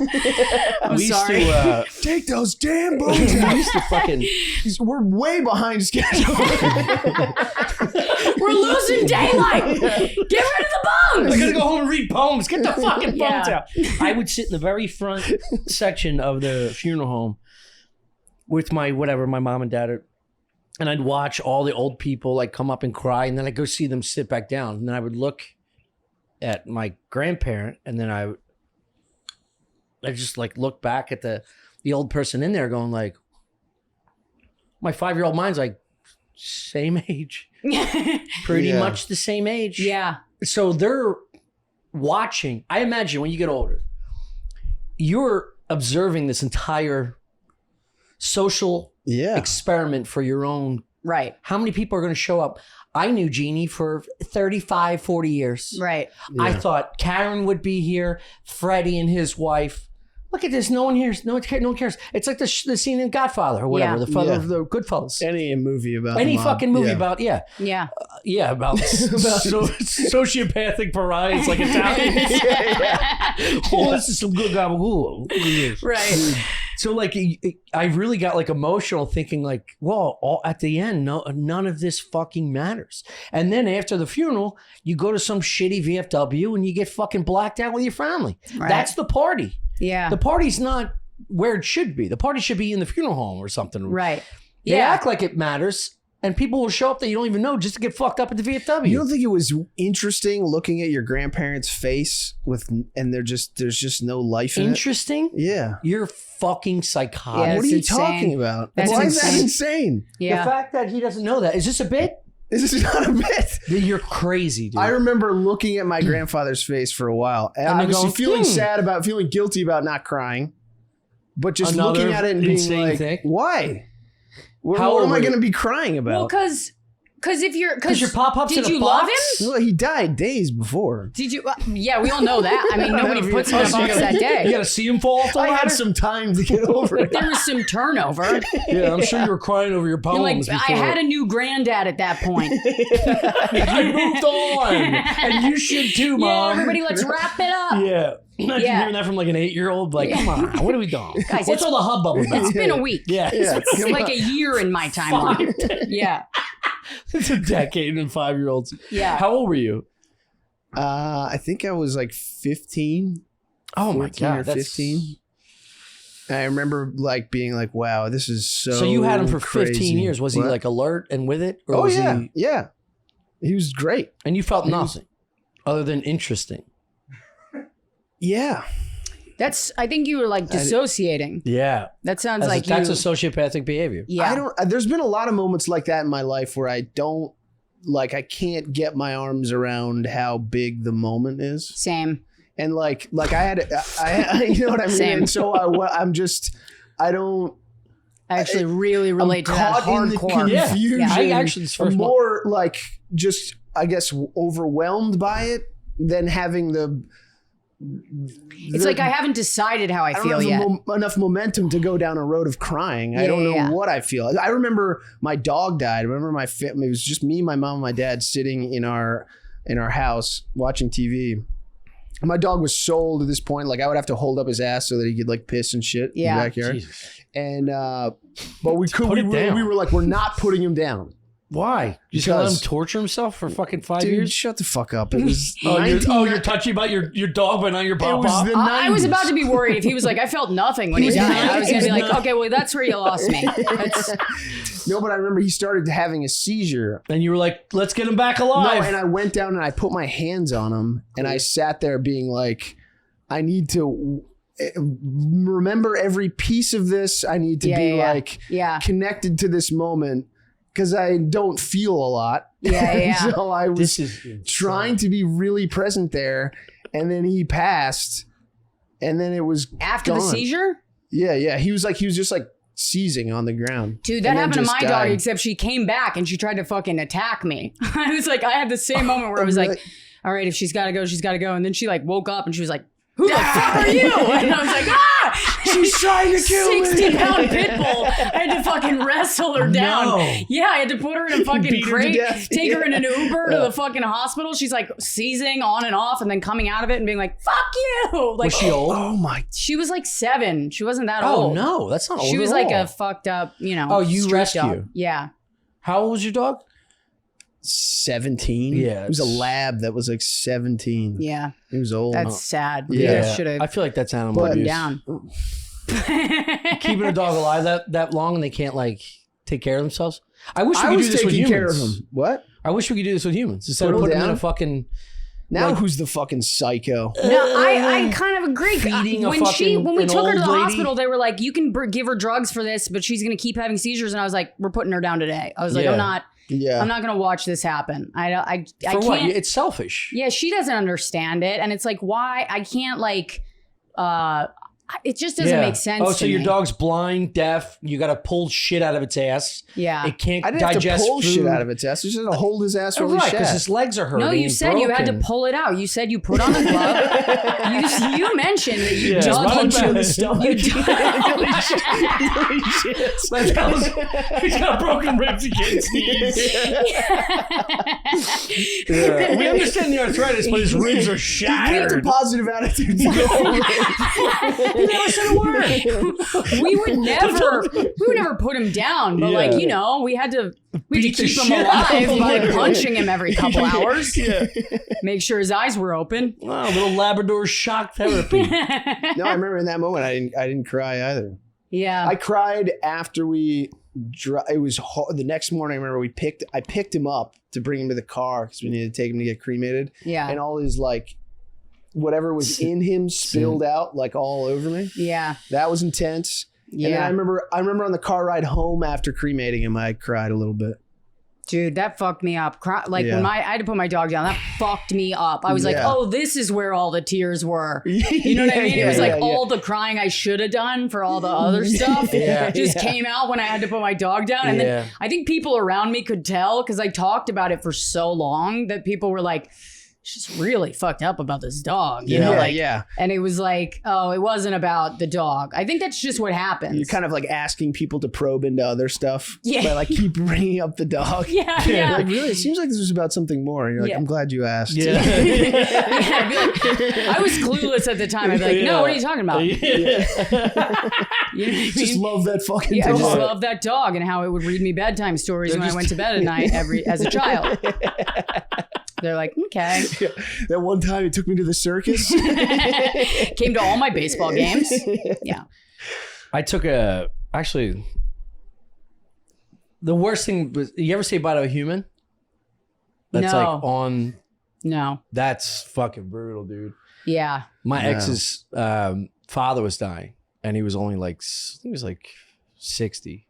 I'm We used sorry. to. Take those damn bones We out. used to fucking. We're way behind schedule. We're losing daylight. Get rid of the I bones. gotta go home and read poems. Get the fucking bones Yeah. out. I would sit in the very front section of the funeral home with my mom and dad are, and I'd watch all the old people like come up and cry, and then I'd go see them sit back down, and then I would look at my grandparent, and then I just like look back at the old person in there, going like, my 5-year-old mind's like, same age, pretty Yeah. much the same age, Yeah. So they're watching. I imagine when you get older, you're observing this entire social Yeah. experiment for your own. Right. How many people are going to show up? I knew Jeannie for 35, 40 years. Right. I thought Karen would be here, Freddie and his wife. Look at this. No one hears. No one cares. It's like the scene in Godfather or whatever. Yeah. The father Yeah. of the Goodfellas. Any movie about Any the mob. fucking movie Yeah. about, yeah. Yeah. About sociopathic pariahs like Italians. Oh, this is some good gabagool. Right. So like, I really got like emotional thinking like, well, at the end, none of this fucking matters. And then after the funeral, you go to some shitty VFW and you get fucking blacked out with your family. Right. That's the party. Yeah. The party's not where it should be. The party should be in the funeral home or something. Right. They act like it matters. And people will show up that you don't even know just to get fucked up at the VFW. You don't think it was interesting looking at your grandparents' face and there's just no life in it? Interesting? Yeah. You're fucking psychotic. Yeah, What are you insane. talking about? That's Why is that insane. insane? Yeah. The fact that he doesn't know that. Is this a bit? This is not a bit. You're crazy, dude. I remember looking at my grandfather's face for a while and And obviously going, feeling guilty about not crying, but just Another looking at it and being insane like, thing. why? What How old am I were going you? to be crying about? Well, because your pop-up's did in a you love box? him? Well, he died days before. Did you? Yeah, we all know that. I mean, nobody puts him in a box that You day. gotta see him fall off the I ladder? had some time to get over it. There was some turnover. Yeah, I'm sure you were crying over your You're like, poems I before. had a new granddad at that point. I moved on. And you should too, Yeah, Mom. everybody, let's wrap it up. Yeah. Imagine Yeah. hearing that from like an 8-year-old. Like, come on, what are we doing? Guys, What's all the hubbub about? It's been a week. Yeah. It's like a year in my timeline. Yeah. It's a decade and 5-year-olds. Yeah. How old were you? I think I was like 15. Oh my 14 God. or That's 15. I remember like being like, wow, this is So you had him for 15 crazy. years. Was he What? like alert and with it? Or Oh was yeah, he, yeah. He was great. and you felt nothing other than interesting. Yeah. I think you were like dissociating. Yeah. That sounds like that's you. a sociopathic behavior. Yeah. There's been a lot of moments like that in my life where I can't get my arms around how big the moment is. Same. And like I you know what I mean? Same. And so I don't I actually really relate to that caught in the hardcore. confusion. Yeah. I actually, this I'm first more like just, I guess, overwhelmed by it than having It's like I haven't decided how I feel yet. Enough momentum to go down a road of crying. I don't know what I feel. I remember my dog died. I remember my family. It was just me, my mom, and my dad sitting in our house watching TV. And my dog was so old at this point. Like I would have to hold up his ass so that he could like piss and shit in the backyard. Jesus. And but we could. We were like, we're not putting him down. Why? You just gonna let him torture himself for fucking 5 Dude, years? shut the fuck up. It was You're touchy about your dog, but not your pop pop. I was about to be worried if he was like, I felt nothing when he died. I was going to be like, okay, well, that's where you lost me. No, but I remember he started having a seizure. And you were like, let's get him back alive. No, and I went down and I put my hands on him and I sat there being like, I need to remember every piece of this. I need to be connected to this moment because I don't feel a lot. Yeah. So I was trying to be really present there. And then he passed. And then it was After gone. the seizure? Yeah. He was just like seizing on the ground. Dude, that And then happened to just my died. dog, except she came back and she tried to fucking attack me. I was like, I had the same moment where I was like, all right, if she's got to go, she's got to go. And then she like woke up and she was like, who the fuck are you? And I was like, she's trying to kill me. 60-pound pit bull. I had to fucking wrestle her down. No. Yeah, I had to put her in a fucking Beat her to crate, death. take her in an Uber to the fucking hospital. She's like seizing on and off and then coming out of it and being like, fuck you. Like, Was she old? Oh my. she was like 7. She wasn't that Oh, old. no. That's not old She was at like all. a fucked up, Oh, you street rescue. dog. Yeah. How old was your dog? 17. Yeah, It was a it's- lab that was like 17. Yeah. He was old. That's sad. Yeah. Should I have feel like that's animal put him abuse. down. Keeping a dog alive that long and they can't like take care of themselves. I wish we I could was do this with taking care of humans. him. What? I wish we could do this with humans instead Put of 'em putting them in down? a fucking. Now Like- who's the fucking psycho? No, I kind of agree. Feeding a when we fucking- took her an to old the lady? hospital, they were like, "You can give her drugs for this, but she's gonna keep having seizures." And I was like, "We're putting her down today." I was like, Yeah. Yeah. I'm not gonna watch this happen. I For can't. what? It's selfish. Yeah, she doesn't understand it, and it's like, why I can't like. It just doesn't make sense. Oh, to so your me. dog's blind, deaf. You got to pull shit out of its ass. Yeah. It can't I didn't have to digest pull food. shit out of its ass. I just had to hold his ass Oh, while he right, because shat. his legs are hurting. No, you and said you had to broken. pull it out. You said you put on a glove. you mentioned that you Yeah, dug run it into back. the stomach. He's got broken ribs. He can't sneeze. Yeah. We understand the arthritis, but his ribs are He kept a shattered. positive attitude. You never said a word. we would never put him down, but like, you know, we had to keep him alive by punching him every couple hours. Yeah. Make sure his eyes were open. Wow, little Labrador shock therapy. No, I remember in that moment I didn't cry either. Yeah. I cried after it was the next morning. I remember I picked him up to bring him to the car because we needed to take him to get cremated. Yeah. And all his like whatever was in him spilled out like all over me. Yeah. That was intense. Yeah. And then I remember on the car ride home after cremating him, I cried a little bit. Dude, that fucked me up. When I had to put my dog down, that fucked me up. I was like, oh, this is where all the tears were. You know what I mean? It was like all the crying I should have done for all the other stuff just came out when I had to put my dog down. And then I think people around me could tell because I talked about it for so long that people were like, she's really fucked up about this dog, you know? And it was like, oh, it wasn't about the dog. I think that's just what happens. You're kind of like asking people to probe into other stuff. Yeah. But like keep bringing up the dog. Yeah. Like, really? It seems like this was about something more. And you're like, I'm glad you asked. Yeah. I'd be like, I was clueless at the time. I'd be like, no, what are you talking about? You know just love that fucking dog. I just love that dog and how it would read me bedtime stories when I went to bed at night as a child. They're like, okay. Yeah. That one time he took me to the circus. Came to all my baseball games. Yeah. I took actually, the worst thing was, you ever say bye to a human? That's No. That's fucking brutal, dude. Yeah. My ex's father was dying and he was only like, he was like 60.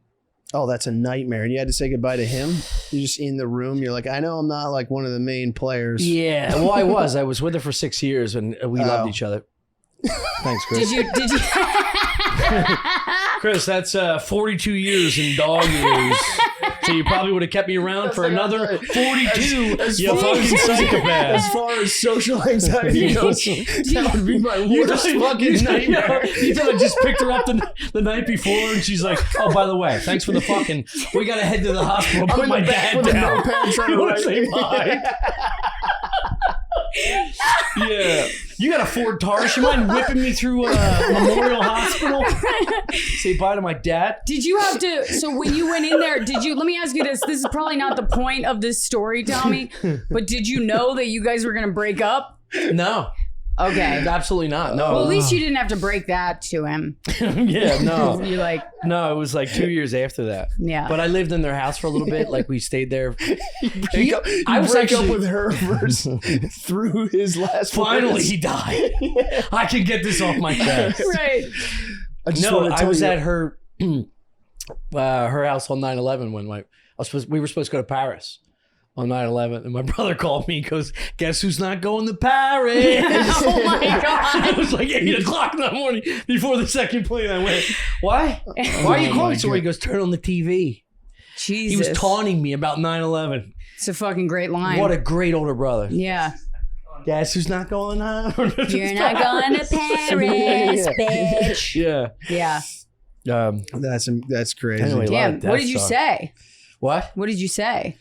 Oh, that's a nightmare. And you had to say goodbye to him? You're just in the room. You're like, I know I'm not like one of the main players. Yeah. Well, I was with her for 6 years and we loved each other. Thanks, Chris. Did you? Chris, that's 42 years in dog years. So you probably would have kept me around for another 42. You fucking psychopath. As far as social anxiety goes, that would be my worst fucking nightmare. You thought I just picked her up the night before and she's like, oh, by the way, thanks for the fucking, we got to head to the hospital. Put my dad with down. A notepad trying to say bye. Yeah. You got a Ford Taurus. You mind whipping me through Memorial Hospital? Say bye to my dad. Did you have to, so when you went in there, let me ask you this. This is probably not the point of this story, Tommy, but did you know that you guys were going to break up? No. Okay. Absolutely not. No. Well, at least you didn't have to break that to him. Yeah, no. You're like. No, it was like 2 years after that. Yeah. But I lived in their house for a little bit. Like we stayed there. I was break up with her first through his last Finally, words. he died. I can get this off my chest. Right. I was at her her house on 9/11 when we were supposed to go to Paris on 9/11, and my brother called me and goes, guess who's not going to Paris? Oh my God. It was like 8 o'clock in the morning before the second plane. I went, why? Why are you calling? So he goes, turn on the TV. Jesus. He was taunting me about 9/11. It's a fucking great line. What a great older brother. Yeah. Guess who's not going on? You're not going to Paris, bitch. Yeah. Yeah. That's crazy. Anyway, Damn. What did you say? What? What did you say?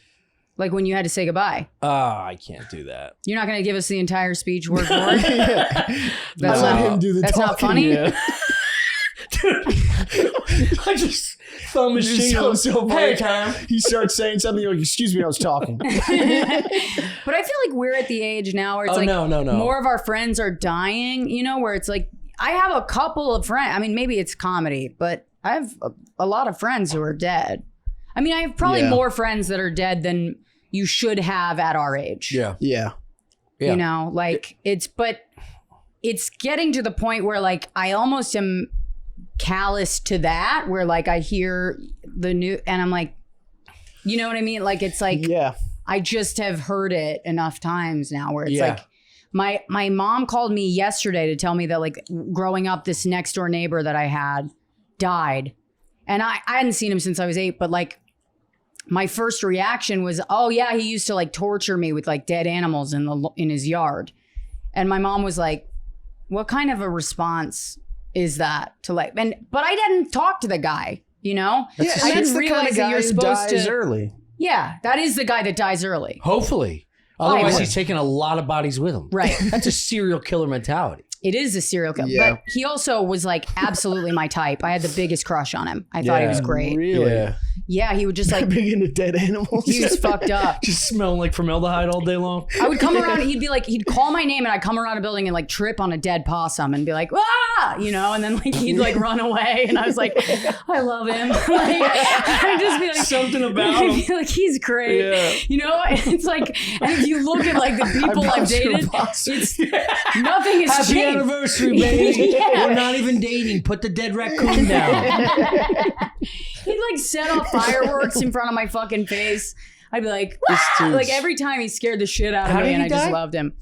Like when you had to say goodbye? I can't do that. You're not going to give us the entire speech word for word? That's let him do the That's talking. not funny? Yeah. Dude, I just thumb his chin. So Hey, Tom. He starts saying something, you're like, excuse me, I was talking. But I feel like we're at the age now where it's no. more of our friends are dying, you know, where it's like, I have a couple of friends. I mean, maybe it's comedy, but I have a lot of friends who are dead. I mean, I have probably more friends that are dead than you should have at our age. Yeah. You know, like it's getting to the point where like I almost am callous to that, where like I hear the new and I'm like, you know what I mean? Like it's like I just have heard it enough times now where it's like my mom called me yesterday to tell me that like growing up, this next door neighbor that I had died. And I hadn't seen him since I was 8, but like my first reaction was, oh yeah, he used to like torture me with like dead animals in his yard. And my mom was like, what kind of a response is that to like, but I didn't talk to the guy, you know? Yeah, I that's didn't the realize kind of that guy you're who supposed dies to. early. Yeah, that is the guy that dies early. Hopefully. Otherwise, would. he's taking a lot of bodies with him. Right. That's a serial killer mentality. It is a serial killer. Yeah. But he also was like absolutely my type. I had the biggest crush on him. I thought he was great. Really? Yeah. Yeah, he would just like, Big into dead animals. he was fucked up. Just smelling like formaldehyde all day long. I would come around, he'd call my name and I'd come around a building and like trip on a dead possum and be like, ah, you know, and then like he'd like run away and I was like, I love him. Like, I'd just be like, Something about I'd him. be like, he's great. Yeah. You know, and it's like, and if you look at like the people I've dated, it's nothing has Happy changed. anniversary, baby. Yeah. We're not even dating. Put the dead raccoon down. He'd like set off fireworks in front of my fucking face. I'd be like, This "Ah!" dude's- like every time he scared the shit out of How me, did and he I just die? loved him.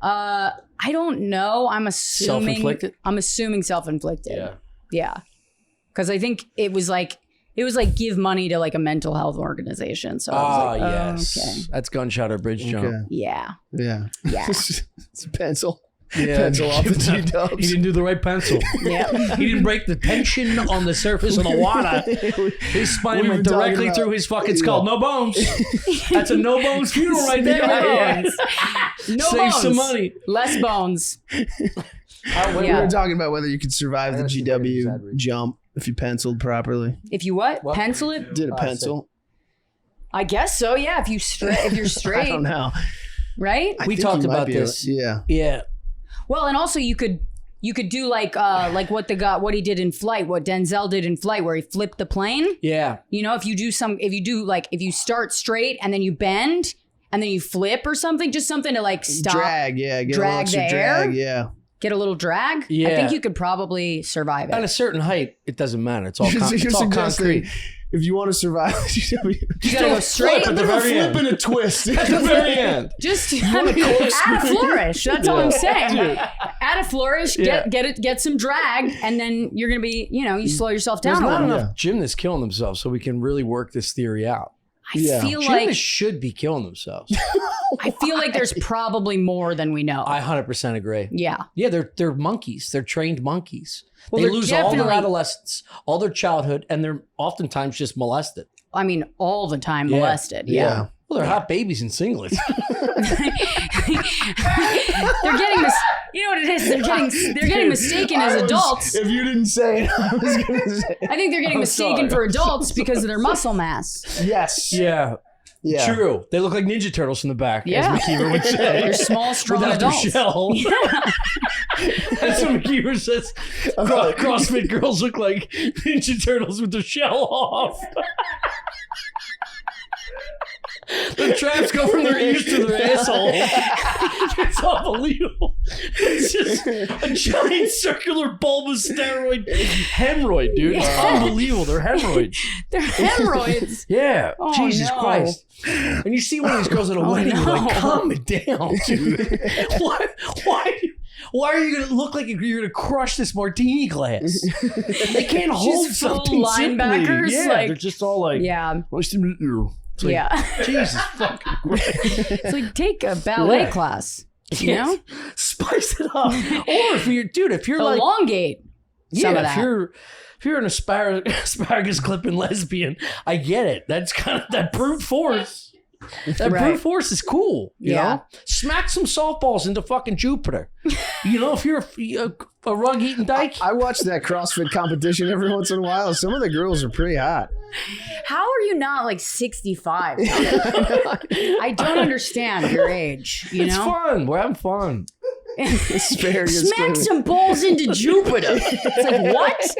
I don't know. I'm assuming Self-inflicted? I'm assuming self-inflicted. Yeah. Yeah. Because I think it was like give money to like a mental health organization. So I was like, yes. okay. That's gunshot or bridge jump. Okay. Yeah. Yeah. Yeah. It's a pencil. Yeah. Pencil off the He G-dubs. didn't do the right pencil. Yeah. He didn't break the tension on the surface of the water. His spine We've went been talking directly about- through his fucking skull. No bones. That's a no bones funeral right there. No bones. No Save bones. some money. Less bones. We Yeah. were talking about whether you could survive the gotta see if I can use that GW reach. jump if you penciled properly. If you what? Pencil it? Did a I see. pencil? I guess so. Yeah. If you're straight, I don't know. right? I We think talked you might about be able- this. Yeah. Yeah. Well, and also you could do like what he did in Flight, what Denzel did in Flight, where he flipped the plane. Yeah. You know, if you start straight and then you bend and then you flip or something, just something to like stop, Drag, yeah. Get Drag a little extra the air? drag, yeah. get a little drag. I Yeah. think you could probably survive At a it. certain height, it doesn't matter. It's all, You're it's all suggesting concrete. if you want to survive, You gotta go straight. flip at the very flip end. and a twist. At the very end. Just add a flourish. That's all I'm saying. Add a flourish. Yeah. Get some drag, and then you're gonna be. You slow yourself There's down a not little. enough gymnasts killing themselves, so we can really work this theory out. I Yeah. feel Gymnasts like should be killing themselves. there's probably more than we know. I 100% agree. Yeah. Yeah, they're monkeys. They're trained monkeys. Well, they they're lose all their definitely- adolescence, all their childhood, and they're oftentimes just molested. I mean, all the time Yeah. molested. Yeah. Well, they're hot babies in singlets. They're getting this. You know what it is? They're getting mistaken as adults. If you didn't say it, I was going to say I think they're getting mistaken for adults because of their muscle mass. yes. Yeah, Yeah. true. They look like Ninja Turtles from the back, Yeah. as McKeever would say. They're small, strong Without their adults. shell. That's what McKeever says. CrossFit girls look like Ninja Turtles with their shell off. The traps go from their ears to their asshole. It's unbelievable. It's just a giant circular bulbous steroid hemorrhoid, dude. It's Yeah. unbelievable. They're hemorrhoids. They're hemorrhoids. Yeah. Oh, Jesus no. Christ. And you see one of these girls at a wedding, you're like, no. calm it down, dude. Why are you going to look like you're going to crush this martini glass? They can't hold Just full something linebackers, simply. Yeah, like- they're just all like, Yeah. nice to meet you. It's like, Yeah. Jesus fucking Christ. It's like take a ballet Yeah. class. You know? Spice it up. Or if you're like, Elongate some yeah, of that. if you're an asparagus clipping lesbian, I get it. That's kind of that brute force. That Right. brute force is cool. You Yeah. know? Smack some softballs into fucking Jupiter. You know, if you're a rug eating dyke. I watch that CrossFit competition every once in a while. Some of the girls are pretty hot. How are you not like 65? I don't understand your age. You It's know? fun. We're having fun. Asparagus Smack clipping. some balls into Jupiter. It's like, what?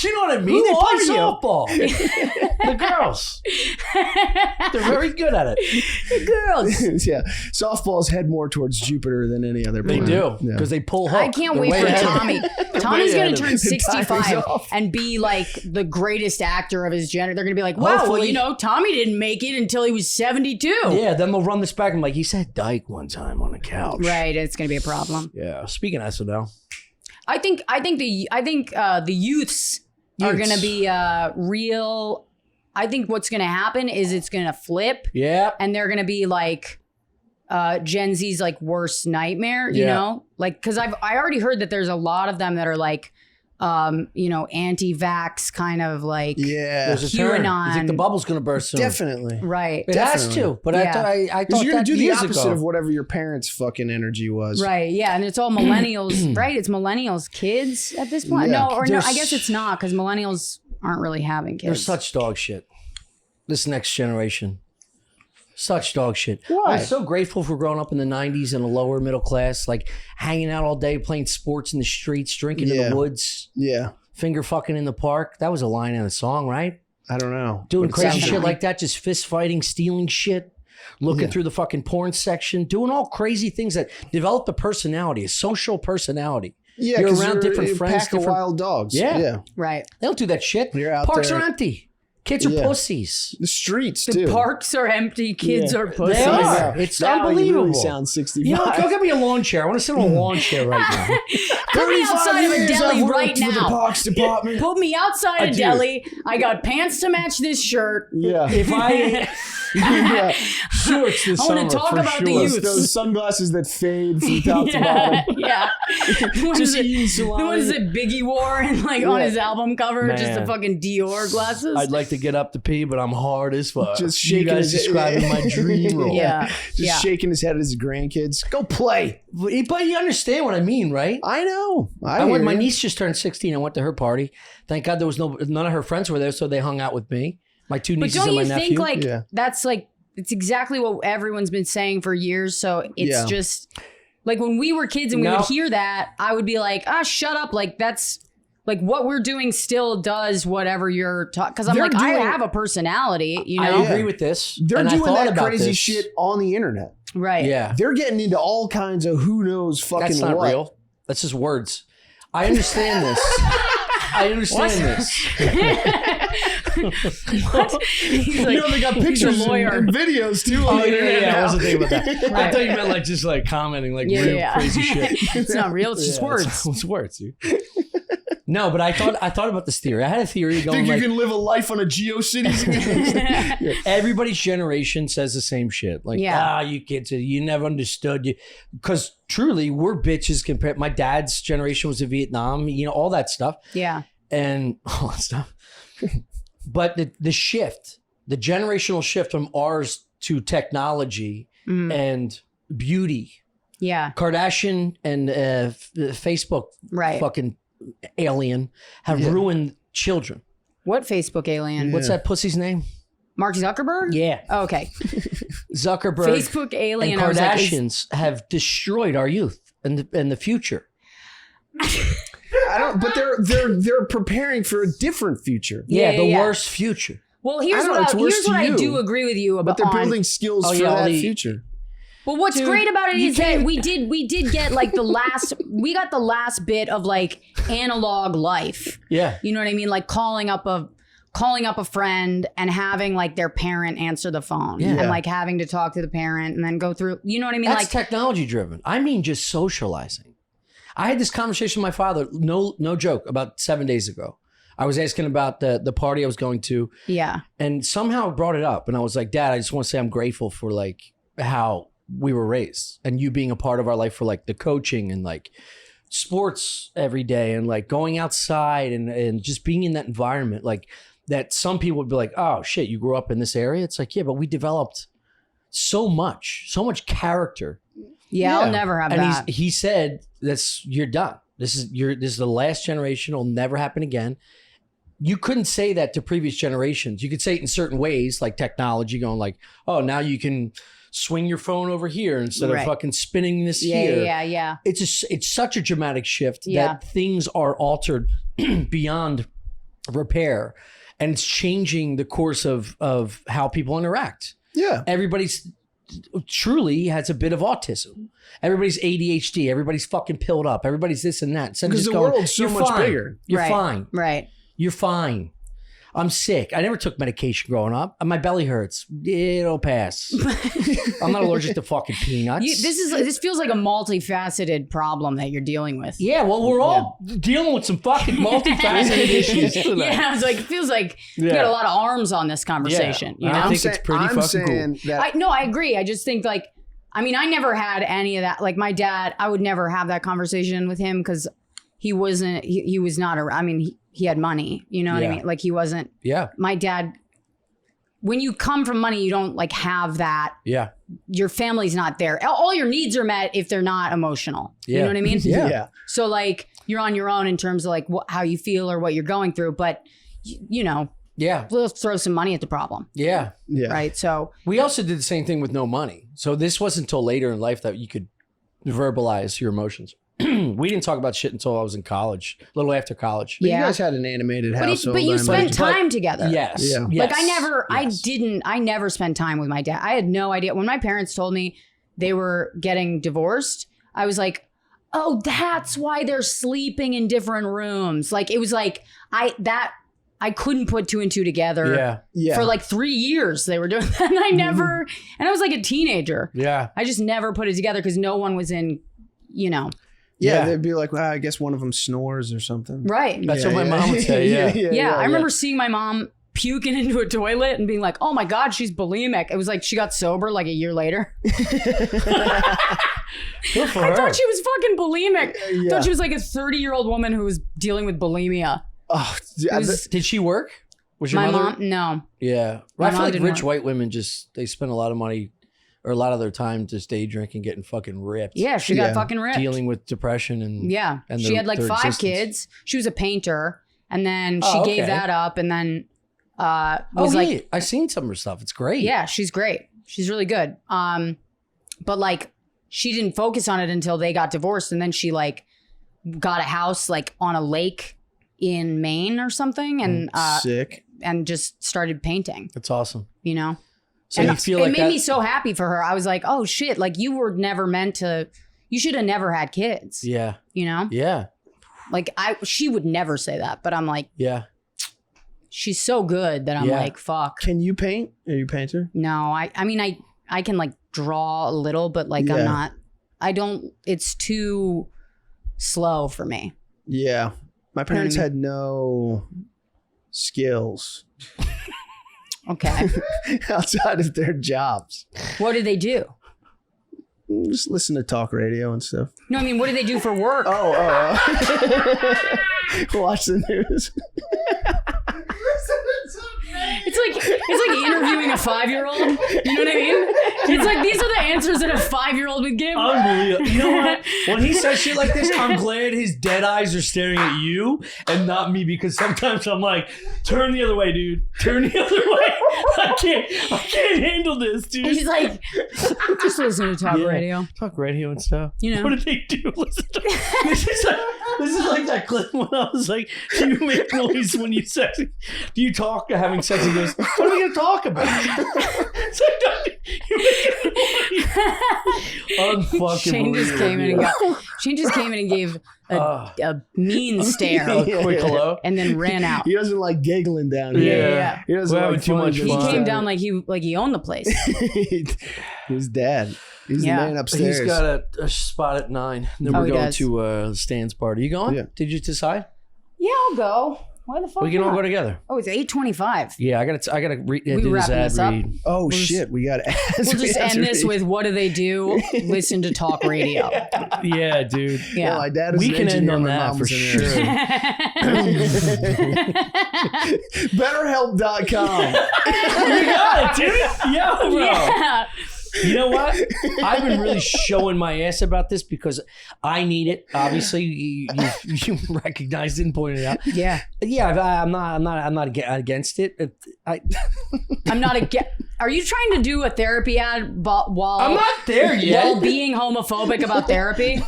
You know what I mean? Who They are play you? softball. The girls. They're very good at it. The girls. Yeah, softballs head more towards Jupiter than any other They planet. do. Yeah. Because they pull hook. I can't They're wait way for ahead of- Tommy. Tommy's way going ahead to of turn it. The timer's 65 off. and be like the greatest actor of his gender. They're going to be like, wow, well, Hopefully. you know, Tommy didn't make it until he was 72. Yeah, then they'll run this back and like, he said dyke one time on the couch. Right. It's going to be a problem. Yeah. Speaking of SNL. I think the youths are Youths. going to be real. I think what's going to happen is it's going to flip Yeah. and they're going to be like Gen Z's like worst nightmare, you Yeah. know? Like, cause I already heard that there's a lot of them that are like anti-vax kind of like There's a turn. You QAnon. think the bubble's going to burst soon? Definitely. Right. It has to. But I thought You're that gonna do the years opposite ago. of whatever your parents' fucking energy was. Right. Yeah. And it's all millennials, right? It's millennials kids at this point. Yeah. No, I guess it's not because millennials aren't really having They're kids. such dog shit. This next generation. Such dog shit. Why? I'm so grateful for growing up in the 90s in a lower middle class, like hanging out all day, playing sports in the streets, drinking in the woods, Yeah. finger fucking in the park. That was a line in a song, right? I don't know. Doing But it crazy sounds shit like that, just fist fighting, stealing shit, looking through the fucking porn section, doing all crazy things that develop a personality, a social personality. Yeah, You're 'cause around different a friends, pack of different- wild dogs. Yeah. Right. They don't do that shit. You're out Parks there. are empty. Kids are pussies. The streets The too. parks are empty. Kids are pussies. They are. It's Now you unbelievable. really sound 65. You know, go get me a lawn chair. I want to sit on a lawn chair right now. Put me 35 outside of a years deli I've right worked for the now. Parks Department. Put me outside a do. deli. I got pants to match this shirt. Yeah. If I Yeah. shorts this I summer want to talk for about the sure. youth. Those sunglasses that fade from top to Yeah, bottom. yeah. The ones Just that- eating the salami. ones that Biggie wore and like on his album cover, just the Man. fucking Dior glasses. I'd like to get up to pee, but I'm hard as fuck. Just you shaking guys his- describing my dream role. yeah, Just yeah. shaking his head at his grandkids. Go play. But you understand what I mean, right? I know. I went. hear My you. niece just turned 16. I went to her party. Thank God there was none of her friends were there, so they hung out with me. My two But nieces don't and my you nephew. think like Yeah. that's like it's exactly what everyone's been saying for years? So it's Yeah. just like when we were kids and we No. would hear that, I would be like, shut up. Like that's like what we're doing still does whatever you're talking. Because I'm They're like, I doing- have a personality, you I know? agree with this. They're and I doing thought that about crazy this. shit on the internet. Right. Yeah, They're getting into all kinds of who knows fucking that's not what. real. That's just words. I understand this. I understand this. What? He's like, You know, they got he's a pictures and, lawyer. and videos too. Oh on the yeah, internet I now. wasn't thinking about that. I thought you meant like just like commenting like real crazy shit. It's not real. It's just Yeah, words. It's words, dude. No, but I thought about this theory. I had a theory going Think like you can live a life on a GeoCities again? everybody's generation says the same shit. Like, Yeah. you kids, you never understood you. Because truly, we're bitches compared. My dad's generation was in Vietnam, all that stuff. Yeah. And all that stuff. But the shift, the generational shift from ours to technology and beauty, Yeah. Kardashian and Facebook Right. fucking alien have ruined children. What Facebook alien? What's that pussy's name? Mark Zuckerberg? Yeah. Oh, okay. Zuckerberg Facebook alien. and I was like, is- Kardashians have destroyed our youth and the future. I don't. But they're preparing for a different future. Yeah, the yeah. worst future. Well, here's I don't know, what, it's worse here's what to I you. do agree with you about. But they're building skills Oh, for yeah, all that the- future. Well, what's Dude, great about it you is that can't- we did get like we got the last bit of like analog life. Yeah. You know what I mean? Like calling up a friend and having like their parent answer the phone Yeah. and like having to talk to the parent and then go through. You know what I mean? That's Like technology driven. I mean, just socializing. I had this conversation with my father, no joke, about 7 days ago. I was asking about the party I was going to, yeah, and somehow brought it up. And I was like, Dad, I just want to say I'm grateful for like how we were raised and you being a part of our life for like the coaching and like sports every day and like going outside and just being in that environment. Like that some people would be like, oh shit, you grew up in this area. It's like, yeah, but we developed so much character. yeah. I'll never have And that. he said, you're done. This is the last generation. It'll never happen again. You couldn't say that to previous generations. You could say it in certain ways, like technology, going like, oh, now you can swing your phone over here instead Right. of fucking spinning this Yeah, here. yeah. It's such a dramatic shift Yeah. that things are altered beyond repair, and it's changing the course of how people interact. Yeah. Everybody's truly has a bit of autism. Everybody's ADHD. Everybody's fucking pilled up. Everybody's this and that. Instead of Because just the going, world's so "You're much fine. bigger." You're Right. fine. Right. You're fine. I'm sick. I never took medication growing up. My belly hurts. It'll pass. I'm not allergic to fucking peanuts. This feels like a multifaceted problem that you're dealing with. Yeah, well, we're all dealing with some fucking multifaceted issues today. Yeah, I was like, it feels like you got a lot of arms on this conversation. Yeah. You know? I think it's pretty fucking saying cool. that I agree. I just think like, I mean, I never had any of that. Like my dad, I would never have that conversation with him because he wasn't, he was not around. I mean, he had money, you know what I mean? Like he wasn't, my dad, when you come from money, you don't like have that. Yeah. Your family's not there. All your needs are met if they're not emotional. You know what I mean? Yeah. So like you're on your own in terms of like how you feel or what you're going through, but you know, we'll throw some money at the problem. Yeah. Right. So we also did the same thing with no money. So this wasn't until later in life that you could verbalize your emotions. We didn't talk about shit until I was in college, a little after college. But you guys had an animated household. But you spent time together. Yes. Yeah. Like I never spent time with my dad. I had no idea. When my parents told me they were getting divorced, I was like, oh, that's why they're sleeping in different rooms. Like it was like, I couldn't put two and two together. Yeah. For like 3 years they were doing that. And I never, and I was like a teenager. Yeah. I just never put it together because no one was in, you know. Yeah, they'd be like, well, I guess one of them snores or something. Right. That's what my mom would say. Yeah. I remember seeing my mom puking into a toilet and being like, oh my God, she's bulimic. It was like she got sober like a year later. I thought she was fucking bulimic. I thought she was like a 30-year-old woman who was dealing with bulimia. Oh, did she work? Was your mother? Mom? No. Yeah. I feel like rich white women they spend a lot of money or a lot of their time just day drinking, getting fucking ripped. Yeah, she got fucking ripped. Dealing with depression and and she had like 5 kids. She was a painter, and then she gave that up, and then was like, I've seen some of her stuff. It's great. Yeah, she's great. She's really good. But like she didn't focus on it until they got divorced, and then she like got a house like on a lake in Maine or something, and sick, and just started painting. That's awesome. You know. So and you feel like it made me so happy for her. I was like, oh shit, like you were never meant to, you should have never had kids. Yeah. You know? Yeah. Like she would never say that, but I'm like, yeah. She's so good that I'm like, fuck. Can you paint? Are you a painter? No, I mean, I can like draw a little, but like it's too slow for me. Yeah. My parents had no skills. Okay. Outside of their jobs. What did they do? Just listen to talk radio and stuff. No, I mean, what do they do for work? Watch the news. It's like interviewing a 5-year-old. You know what I mean? It's like these are the answers that a 5-year-old would give. Unbelievable. You know what? When he says shit like this, I'm glad his dead eyes are staring at you and not me, because sometimes I'm like, turn the other way, dude. Turn the other way. I can't handle this, dude. He's like, just listen to talk radio. Talk radio and stuff. You know. What did they do? Listen to this is like that clip when I was like, do you make noise when you sex? Do you talk having sex? He goes, what are we going to talk about? It's like, you make noise. Shane just came in and gave a mean stare. A quick hello. And then ran out. He doesn't like giggling down here. Yeah. He doesn't like too much fun. He came down like he owned the place. His dad. He's the man upstairs. He's got a spot at 9. Then we're going to Stan's party. You going? Yeah. Did you decide? Yeah, I'll go. Why the fuck? We can all go together. Oh, it's 8:25. Yeah, I gotta do we this wrapping ad this up? read. Oh shit, we got ads. We'll just end this with what do they do? Listen to talk radio. Yeah, dude. Yeah, my dad is we an can end engineer, on my that mom for was an sure. BetterHelp.com. You got it, dude. Yo, bro. Yeah. You know what? I've been really showing my ass about this because I need it. Obviously, you recognized it and pointed it out. Yeah. Yeah. I'm not against it. I'm not against. Are you trying to do a therapy ad while I'm not there yet? While being homophobic about therapy?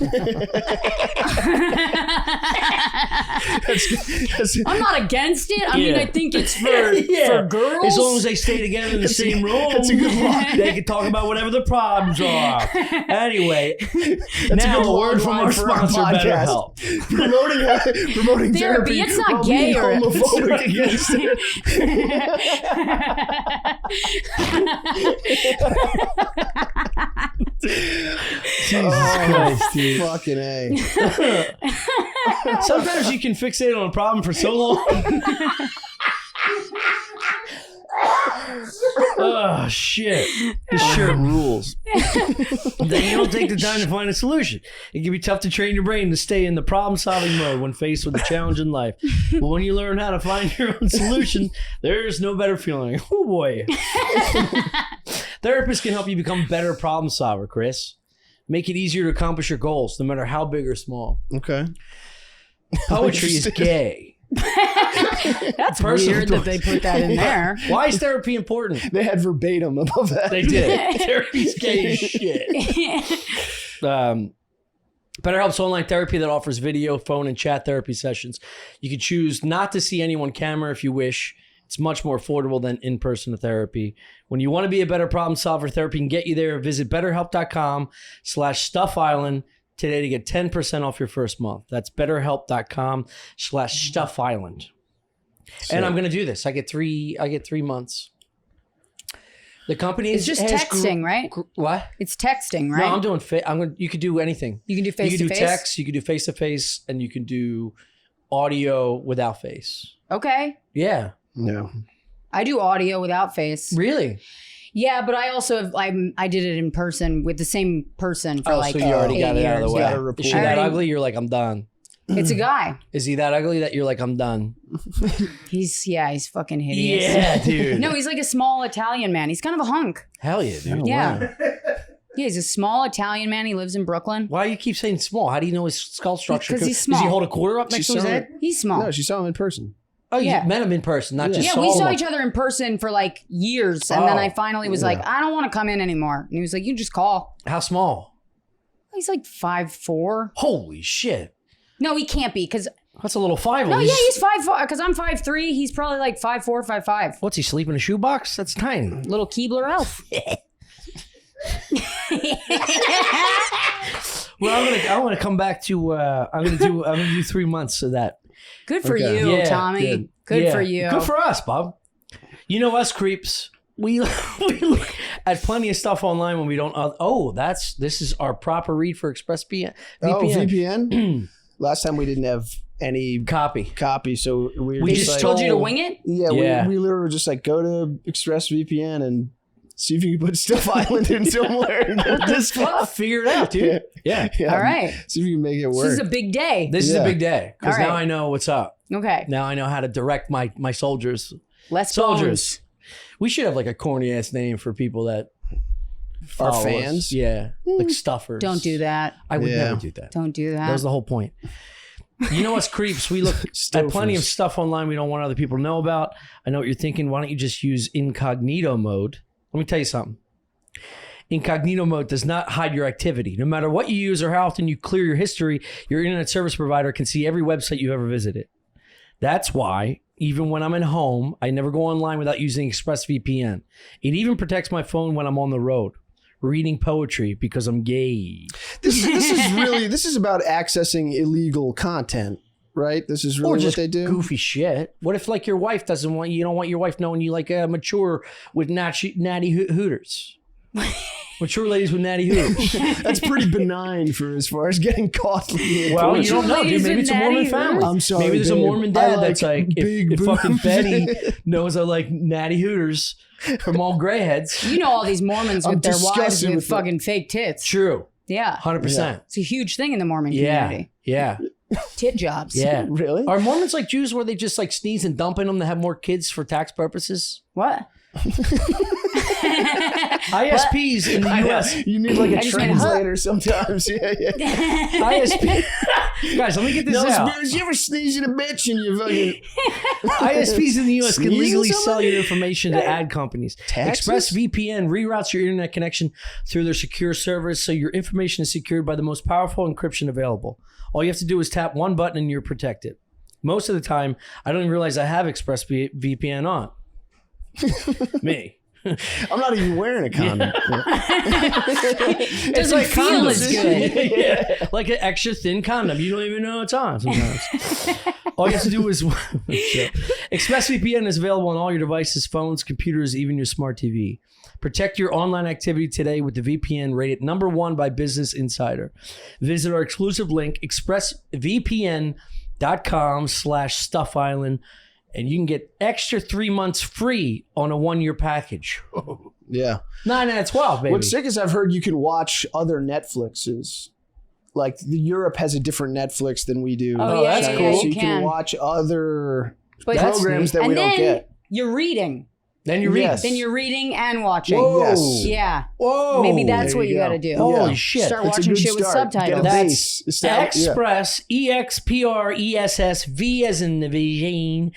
I'm not against it. I mean, I think it's for girls. As long as they stay together in the same room, that's a good one. They can talk about whatever the problems are. Anyway, now a word from our sponsor, BetterHelp. Promoting therapy. It's not while gay being or homophobic against it. Jesus Christ, dude. Fucking A. Sometimes you can fixate on a problem for so long. Oh, shit. This shirt rules. Then you don't take the time to find a solution. It can be tough to train your brain to stay in the problem-solving mode when faced with a challenge in life. But when you learn how to find your own solution, there's no better feeling. Oh, boy. Therapists can help you become a better problem solver, Chris. Make it easier to accomplish your goals, no matter how big or small. Okay. Poetry is gay. That's weird that they put that in there. Why is therapy important? They had verbatim above that. They did. Therapy's gay as shit. BetterHelp's online therapy that offers video, phone, and chat therapy sessions. You can choose not to see anyone on camera if you wish. It's much more affordable than in-person therapy. When you want to be a better problem solver, therapy can get you there. Visit BetterHelp.com/StuffIsland today to get 10% off your first month. That's BetterHelp.com/StuffIsland. And I'm going to do this. I get 3 months. The company It's just texting, right? What? It's texting, right? No, I'm doing. You could do anything. You can do face You to can do face. text. You can do face to face, and you can do audio without face. Okay. Yeah. No. I do audio without face. Really? Yeah, but I also I did it in person with the same person for So you already got it out of the way. Yeah. Is she that ugly? You're like, I'm done. It's a guy. Is he that ugly that you're like, I'm done? He's fucking hideous. Yeah, dude. No, he's like a small Italian man. He's kind of a hunk. Hell yeah, dude. Yeah. Yeah, he's a small Italian man. He lives in Brooklyn. Why do you keep saying small? How do you know his skull structure? Because he's Does small. he hold a quarter up next to his head? He's small. No, she saw him in person. Oh, you Yeah. met him in person, not just Yeah, saw we saw him. each other in person for like years. And then Oh. I finally was like, I don't want to come in anymore. And he was like, you just call. How small? He's like 5'4". Holy shit. No, he can't be because That's a little 5. no, yeah, he's 5'4". Because I'm 5'3". He's probably like 5'4", 5'5". What's he sleep in a shoebox? That's tiny. Little Keebler elf. Well, I'm gonna come back to. I'm gonna do 3 months of that. Good for Okay. you, Yeah, Tommy. Good Yeah. for you. Good for us, Bob. You know us creeps. We look at plenty of stuff online when we don't. This is our proper read for ExpressVPN. Oh, VPN? Last time we didn't have any Copy. so we were We just just like, Told you to wing it? Yeah, Yeah. We literally were just like, go to ExpressVPN and see if you can put Stuff Island in somewhere. This figure it out, dude. Yeah. Yeah. All right. See if you can make it This work. is a big day. This is a Yeah. big day because All right. now I know what's up. Okay. Now I know how to direct my soldiers. Less Soldiers. bones. We should have like a corny ass name for people that Our follow us. fans? Yeah, like stuffers. Don't do that. I would Yeah. never do that. Don't do That that. was the whole point. You know us creeps, we look at plenty of stuff online we don't want other people to know about. I know what you're thinking. Why don't you just use incognito mode? Let me tell you something. Incognito mode does not hide your activity. No matter what you use or how often you clear your history, your internet service provider can see every website you've ever visited. That's why, even when I'm at home, I never go online without using ExpressVPN. It even protects my phone when I'm on the road, reading poetry because I'm gay. This is about accessing illegal content, right? This is really Or just what they do. goofy shit. What if like your wife doesn't want you don't want your wife knowing you like mature with natty hooters? Mature ladies with natty hooters. That's pretty benign for as far as getting caught. Well, you don't know, dude. Maybe it's a Mormon family. I'm sorry, Maybe there's a babe. Mormon I dad like that's like, big if fucking boobs. Betty knows I like natty hooters from all grayheads. You know all these Mormons I'm with their wives disgusted with with fucking fake tits. True. Yeah. 100%. It's a huge thing in the Mormon Yeah. community. Yeah. Tit jobs. Yeah. Really? Are Mormons like Jews where they just like sneeze and dump in them to have more kids for tax purposes? What? ISPs in the U.S. You need like a I just went, translator sometimes. Yeah. ISP. Guys, let me get this No, out. Spears, you ever sneeze at a bitch and you fucking... ISPs in the U.S. can Sneeze at legally sell somebody? your information to ad companies. Taxes? ExpressVPN reroutes your internet connection through their secure servers so your information is secured by the most powerful encryption available. All you have to do is tap one button and you're protected. Most of the time, I don't even realize I have ExpressVPN on. Me. I'm not even wearing a condom. Doesn't feel as good. Yeah, like an extra thin condom. You don't even know it's on sometimes. All you have to do is... ExpressVPN is available on all your devices, phones, computers, even your smart TV. Protect your online activity today with the VPN rated #1 by Business Insider. Visit our exclusive link, expressvpn.com/StuffIsland, and you can get extra 3 months free on a 1-year package. Yeah. 9 out of 12, baby. What's sick is I've heard you can watch other Netflixes. Like Europe has a different Netflix than we do. Oh, yeah, that's yeah, cool. yeah, So you can can. watch other But programs that we and don't then get. you're reading. Then you read. Yes. Then you're reading and watching. Whoa. Yes. Yeah. Whoa. Maybe that's There what you you go. got to do. Holy Yeah. shit. Start It's a watching good shit with start. subtitles. Get a That's base. Yeah. Express, EXPRESS, V as in the Virgin,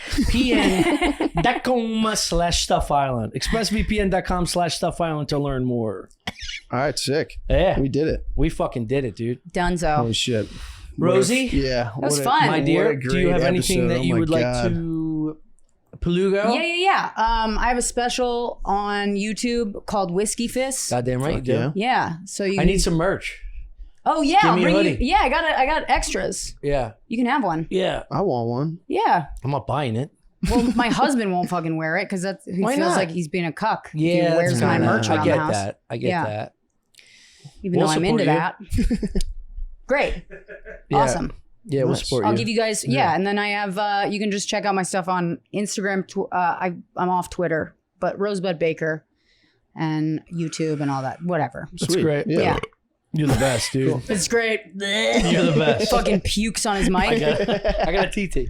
PN.com/Stuff Island. ExpressVPN.com/Stuff Island to learn more. All right, sick. Yeah. We did it. We fucking did it, dude. Dunzo. Holy shit. Rosie? Yeah. That was what a- fun. My what dear, a do you great have anything episode. that Oh you my would God. like to Pelugo? Yeah. I have a special on YouTube called Whiskey Fist. Goddamn right you Fuck do. yeah. Yeah. So you. I need some merch. Oh yeah. Give I'll me a bring you. hoodie. Yeah. I got extras. Yeah. You can have one. Yeah. I want one. Yeah. I'm not buying it. Well, my husband won't fucking wear it because he Why feels not? like he's being a cuck. if Yeah. he wears that's my kinda- merch around I get the house. that. I get Yeah. that. Even We'll though I'm into support you. that. Great. Yeah. Awesome. Yeah, we'll Nice. support I'll you. give you guys, yeah. And then I have, you can just check out my stuff on Instagram. I'm off Twitter, but Rosebud Baker and YouTube and all that, whatever. That's Sweet. great. Yeah. You're the best, dude. It's great. You're the best. Fucking pukes on his mic. I got a TT.